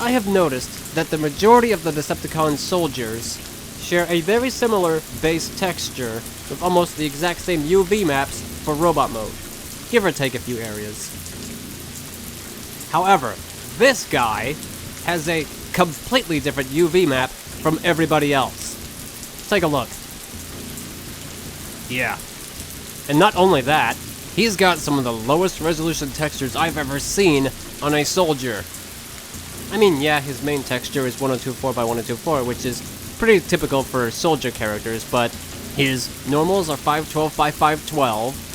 I have noticed that the majority of the Decepticon Soldiers share a very similar base texture with almost the exact same UV maps for robot mode, give or take a few areas. However, this guy has a completely different UV map from everybody else. Take a look. Yeah. And not only that, he's got some of the lowest resolution textures I've ever seen on a soldier. I mean, yeah, his main texture is 1024 by 1024, which is pretty typical for soldier characters, but his normals are 512 by 512,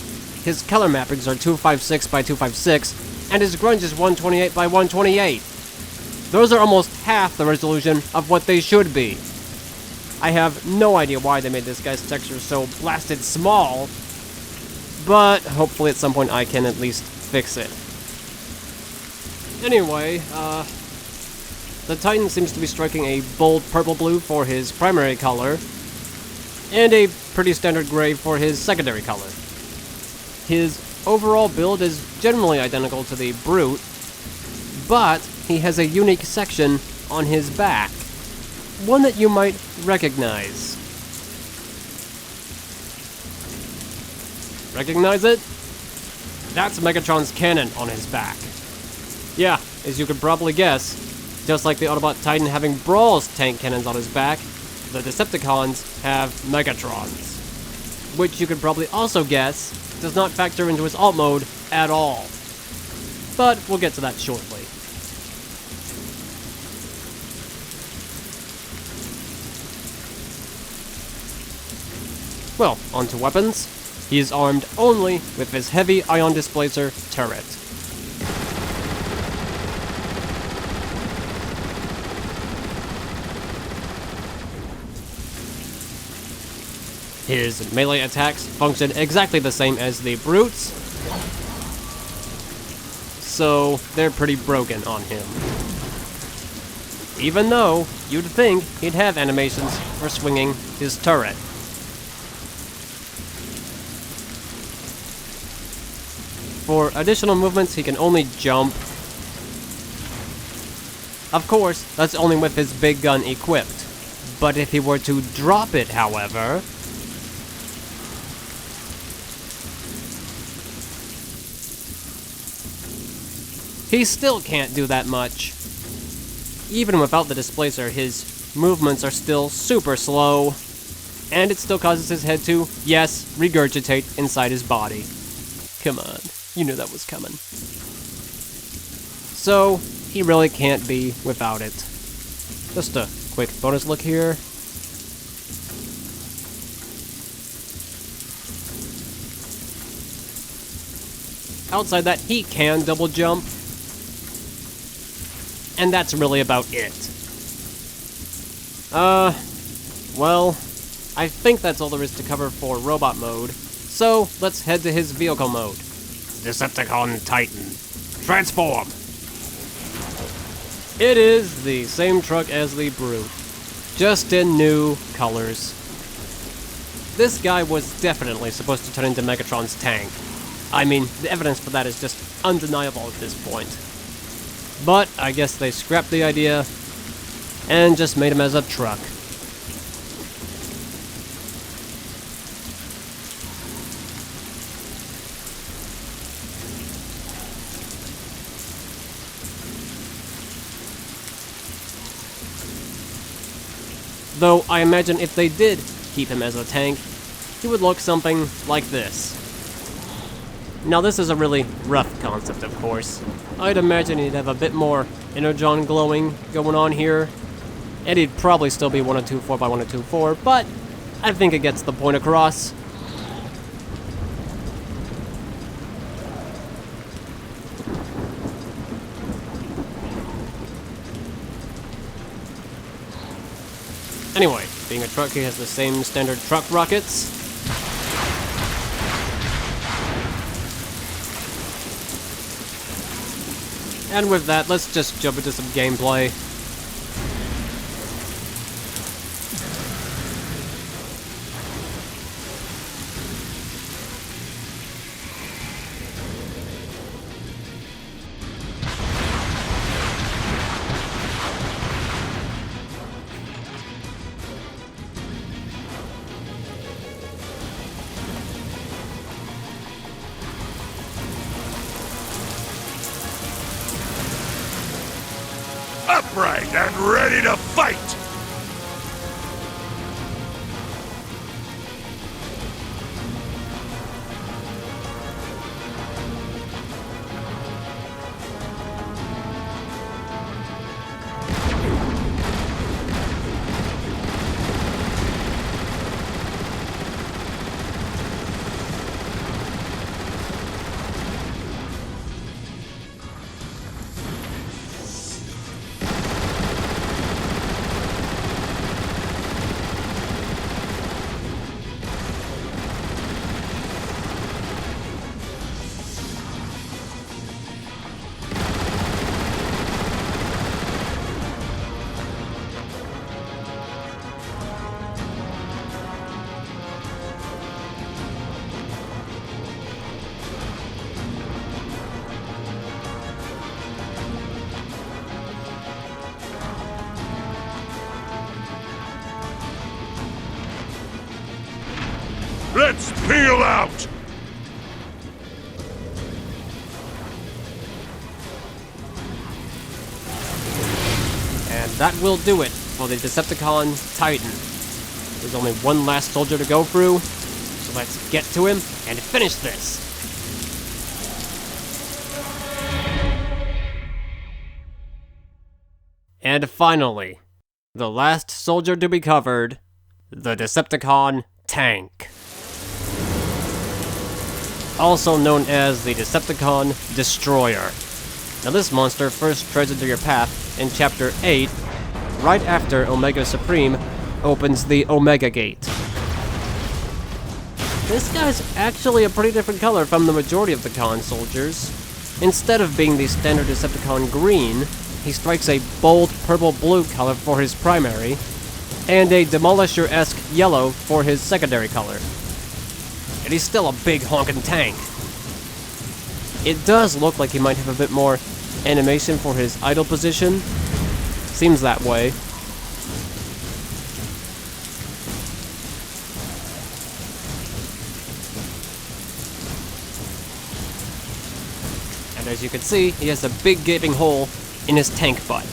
his color mappings are 256 by 256, and his grunge is 128 by 128. Those are almost half the resolution of what they should be. I have no idea why they made this guy's texture so blasted small, but hopefully at some point I can at least fix it. Anyway, the Titan seems to be striking a bold purple-blue for his primary color, and a pretty standard gray for his secondary color. His overall build is generally identical to the Brute, but he has a unique section on his back, one that you might recognize. Recognize it? That's Megatron's cannon on his back. Yeah, as you could probably guess, just like the Autobot Titan having Brawl's tank cannons on his back, the Decepticons have Megatrons, which you could probably also guess does not factor into his alt mode at all. But we'll get to that shortly. Well, onto weapons. He is armed only with his heavy ion displacer turret. His melee attacks function exactly the same as the Brutes, so they're pretty broken on him. Even though you'd think he'd have animations for swinging his turret. For additional movements, he can only jump. Of course, that's only with his big gun equipped. But if he were to drop it, however, he still can't do that much. Even without the displacer, his movements are still super slow, and it still causes his head to, yes, regurgitate inside his body. Come on, you knew that was coming. So, he really can't be without it. Just a quick bonus look here. Outside that, he can double jump, and that's really about it. Well, I think that's all there is to cover for robot mode, so let's head to his vehicle mode. Decepticon Titan. Transform! It is the same truck as the Brute, just in new colors. This guy was definitely supposed to turn into Megatron's tank. I mean, the evidence for that is just undeniable at this point. But I guess they scrapped the idea and just made him as a truck. Though I imagine if they did keep him as a tank, he would look something like this. Now this is a really rough concept, of course. I'd imagine he'd have a bit more Energon glowing going on here, and he'd probably still be 1024 by 1024, but I think it gets the point across. Anyway, being a truck, he has the same standard truck rockets. And with that, let's just jump into some gameplay. Upright and ready to fight! Let's peel out! And that will do it for the Decepticon Titan. There's only one last soldier to go through, so let's get to him and finish this. And finally, the last soldier to be covered, the Decepticon Tank. Also known as the Decepticon Destroyer. Now this monster first treads into your path in Chapter 8, right after Omega Supreme opens the Omega Gate. This guy's actually a pretty different color from the majority of the Con soldiers. Instead of being the standard Decepticon green, he strikes a bold purple-blue color for his primary, and a Demolisher-esque yellow for his secondary color. And he's still a big honkin' tank. It does look like he might have a bit more animation for his idle position. Seems that way. And as you can see, he has a big gaping hole in his tank butt.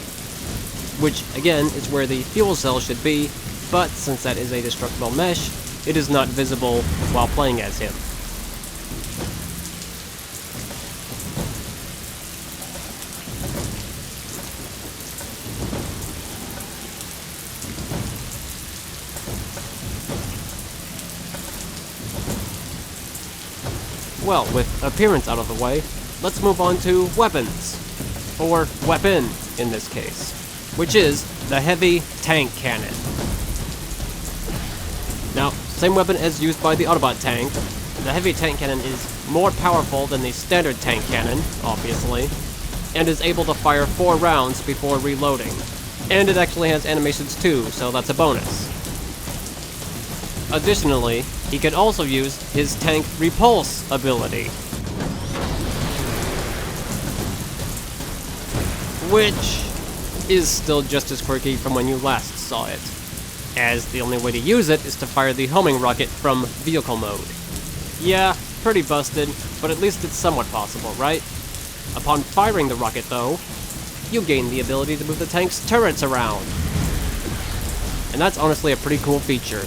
Which, again, is where the fuel cell should be, but since that is a destructible mesh, it is not visible while playing as him. Well, with appearance out of the way, let's move on to weapons. Or weapon, in this case. Which is the heavy tank cannon. Now, same weapon as used by the Autobot tank. The heavy tank cannon is more powerful than the standard tank cannon, obviously, and is able to fire 4 rounds before reloading. And it actually has animations too, so that's a bonus. Additionally, he can also use his tank repulse ability, which is still just as quirky from when you last saw it, as the only way to use it is to fire the homing rocket from vehicle mode. Yeah, pretty busted, but at least it's somewhat possible, right? Upon firing the rocket, though, you gain the ability to move the tank's turrets around. And that's honestly a pretty cool feature.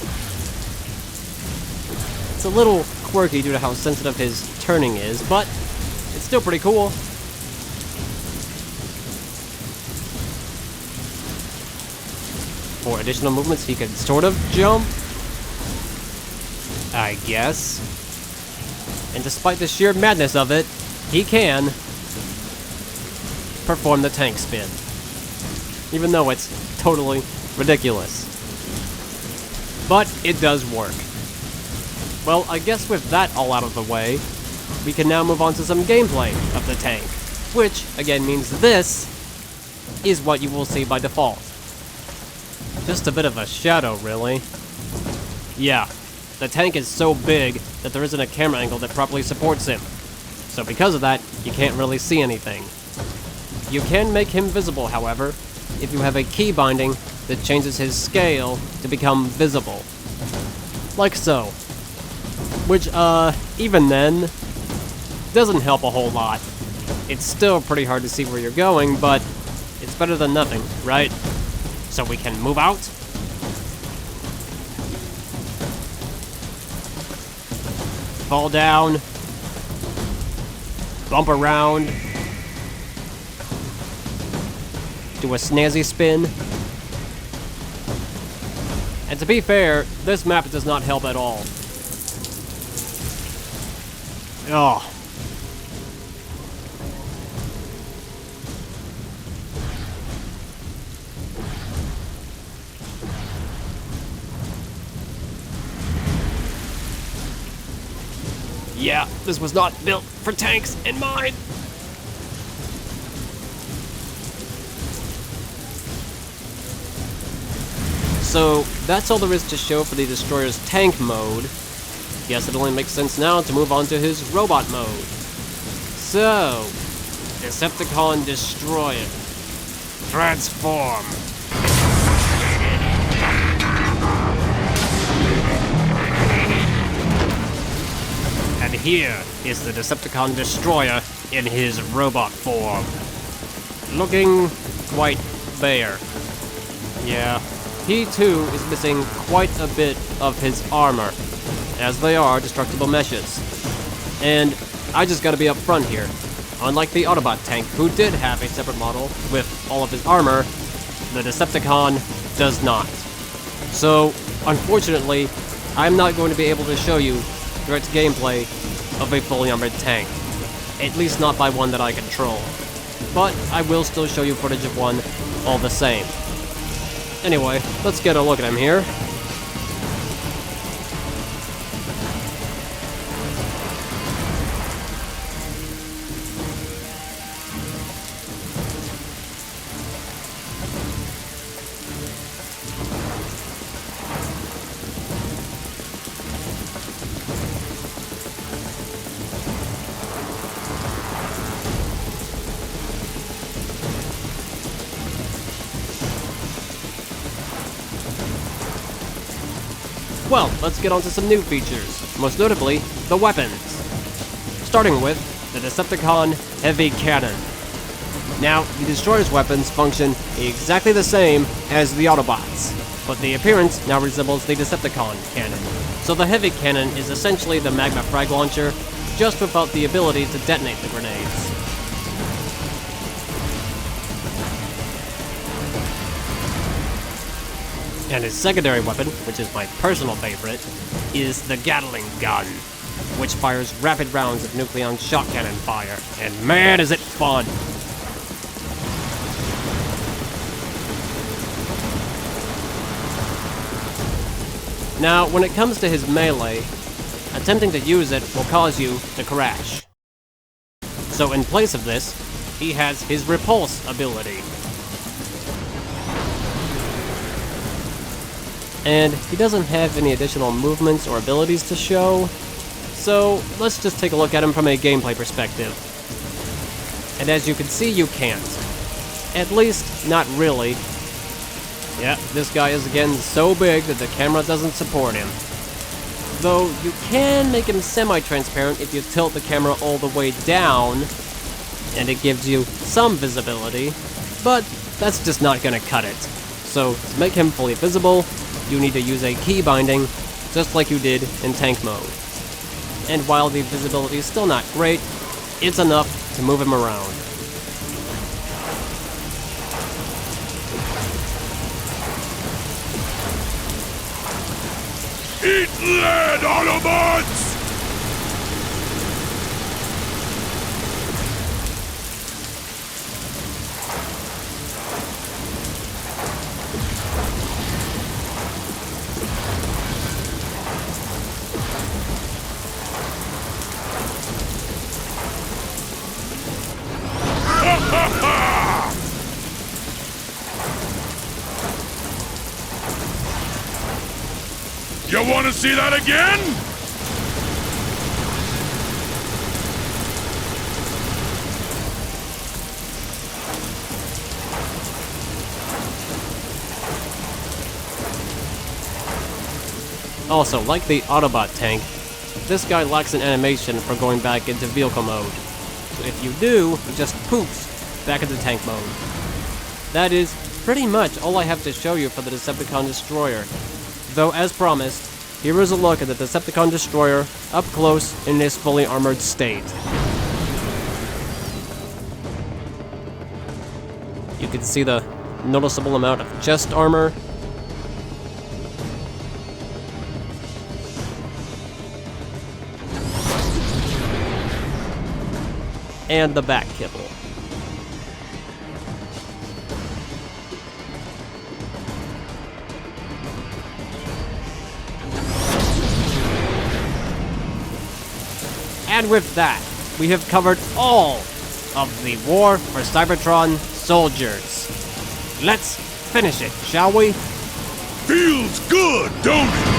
It's a little quirky due to how sensitive his turning is, but it's still pretty cool. For additional movements, he can sort of jump, I guess. And despite the sheer madness of it, he can perform the tank spin. Even though it's totally ridiculous. But it does work. Well, I guess with that all out of the way, we can now move on to some gameplay of the tank. which again means this is what you will see by default. Just a bit of a shadow, really. Yeah, the tank is so big that there isn't a camera angle that properly supports him. So because of that, you can't really see anything. You can make him visible, however, if you have a key binding that changes his scale to become visible. Like so. Which, even then, doesn't help a whole lot. It's still pretty hard to see where you're going, but it's better than nothing, right? So we can move out. Fall down. Bump around. Do a snazzy spin. And to be fair, this map does not help at all. Oh. Yeah, this was not built for tanks in mind. So, that's all there is to show for the Destroyer's tank mode. Guess it only makes sense now to move on to his robot mode. So, Decepticon Destroyer. Transform. And here is the Decepticon Destroyer in his robot form. Looking quite bare. Yeah, he too is missing quite a bit of his armor, as they are destructible meshes. And I just gotta be up front here. Unlike the Autobot tank, who did have a separate model with all of his armor, the Decepticon does not. So, unfortunately, I'm not going to be able to show you direct gameplay of a fully armored tank. At least not by one that I control. But I will still show you footage of one all the same. Anyway, let's get a look at him here. Well, let's get on to some new features, most notably, the weapons. Starting with the Decepticon Heavy Cannon. Now, the Destroyer's weapons function exactly the same as the Autobots, but the appearance now resembles the Decepticon cannon. So the Heavy Cannon is essentially the Magma Frag Launcher, just without the ability to detonate the grenades. And his secondary weapon, which is my personal favorite, is the Gatling Gun, which fires rapid rounds of Nucleon shot cannon fire. And man, is it fun! Now, when it comes to his melee, attempting to use it will cause you to crash. So in place of this, he has his Repulse ability. And he doesn't have any additional movements or abilities to show, so let's just take a look at him from a gameplay perspective. And as you can see, you can't. At least, not really. Yeah, this guy is again so big that the camera doesn't support him. Though you can make him semi-transparent if you tilt the camera all the way down, and it gives you some visibility, but that's just not gonna cut it. So, to make him fully visible, you need to use a key binding, just like you did in tank mode. And while the visibility is still not great, it's enough to move him around. Eat lead, Autobots! want to see that again? Also, like the Autobot tank, this guy lacks an animation for going back into vehicle mode. So if you do, he just poofs back into tank mode. That is pretty much all I have to show you for the Decepticon Destroyer. Though, as promised, here is a look at the Decepticon Destroyer up close in its fully armored state. You can see the noticeable amount of chest armor, and the back kibble. And with that, we have covered all of the War for Cybertron soldiers. Let's finish it, shall we? Feels good, don't it?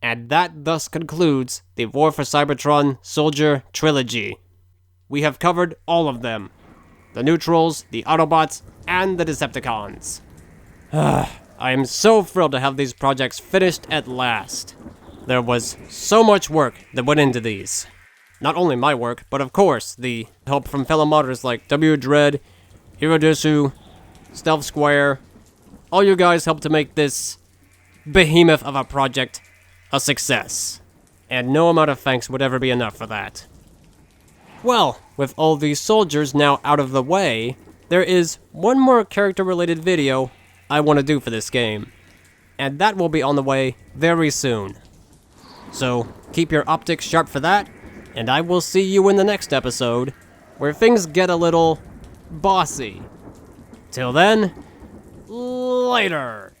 And that thus concludes the War for Cybertron Soldier trilogy. We have covered all of them. The Neutrals, the Autobots, and the Decepticons. I am so thrilled to have these projects finished at last. There was so much work that went into these. Not only my work, but of course, the help from fellow modders like wdredwedfwq, StealthSquare. All you guys helped to make this behemoth of a project a success. And no amount of thanks would ever be enough for that. Well, with all these soldiers now out of the way, there is one more character-related video I want to do for this game. And that will be on the way very soon. So, keep your optics sharp for that, and I will see you in the next episode, where things get a little bossy. Till then, later!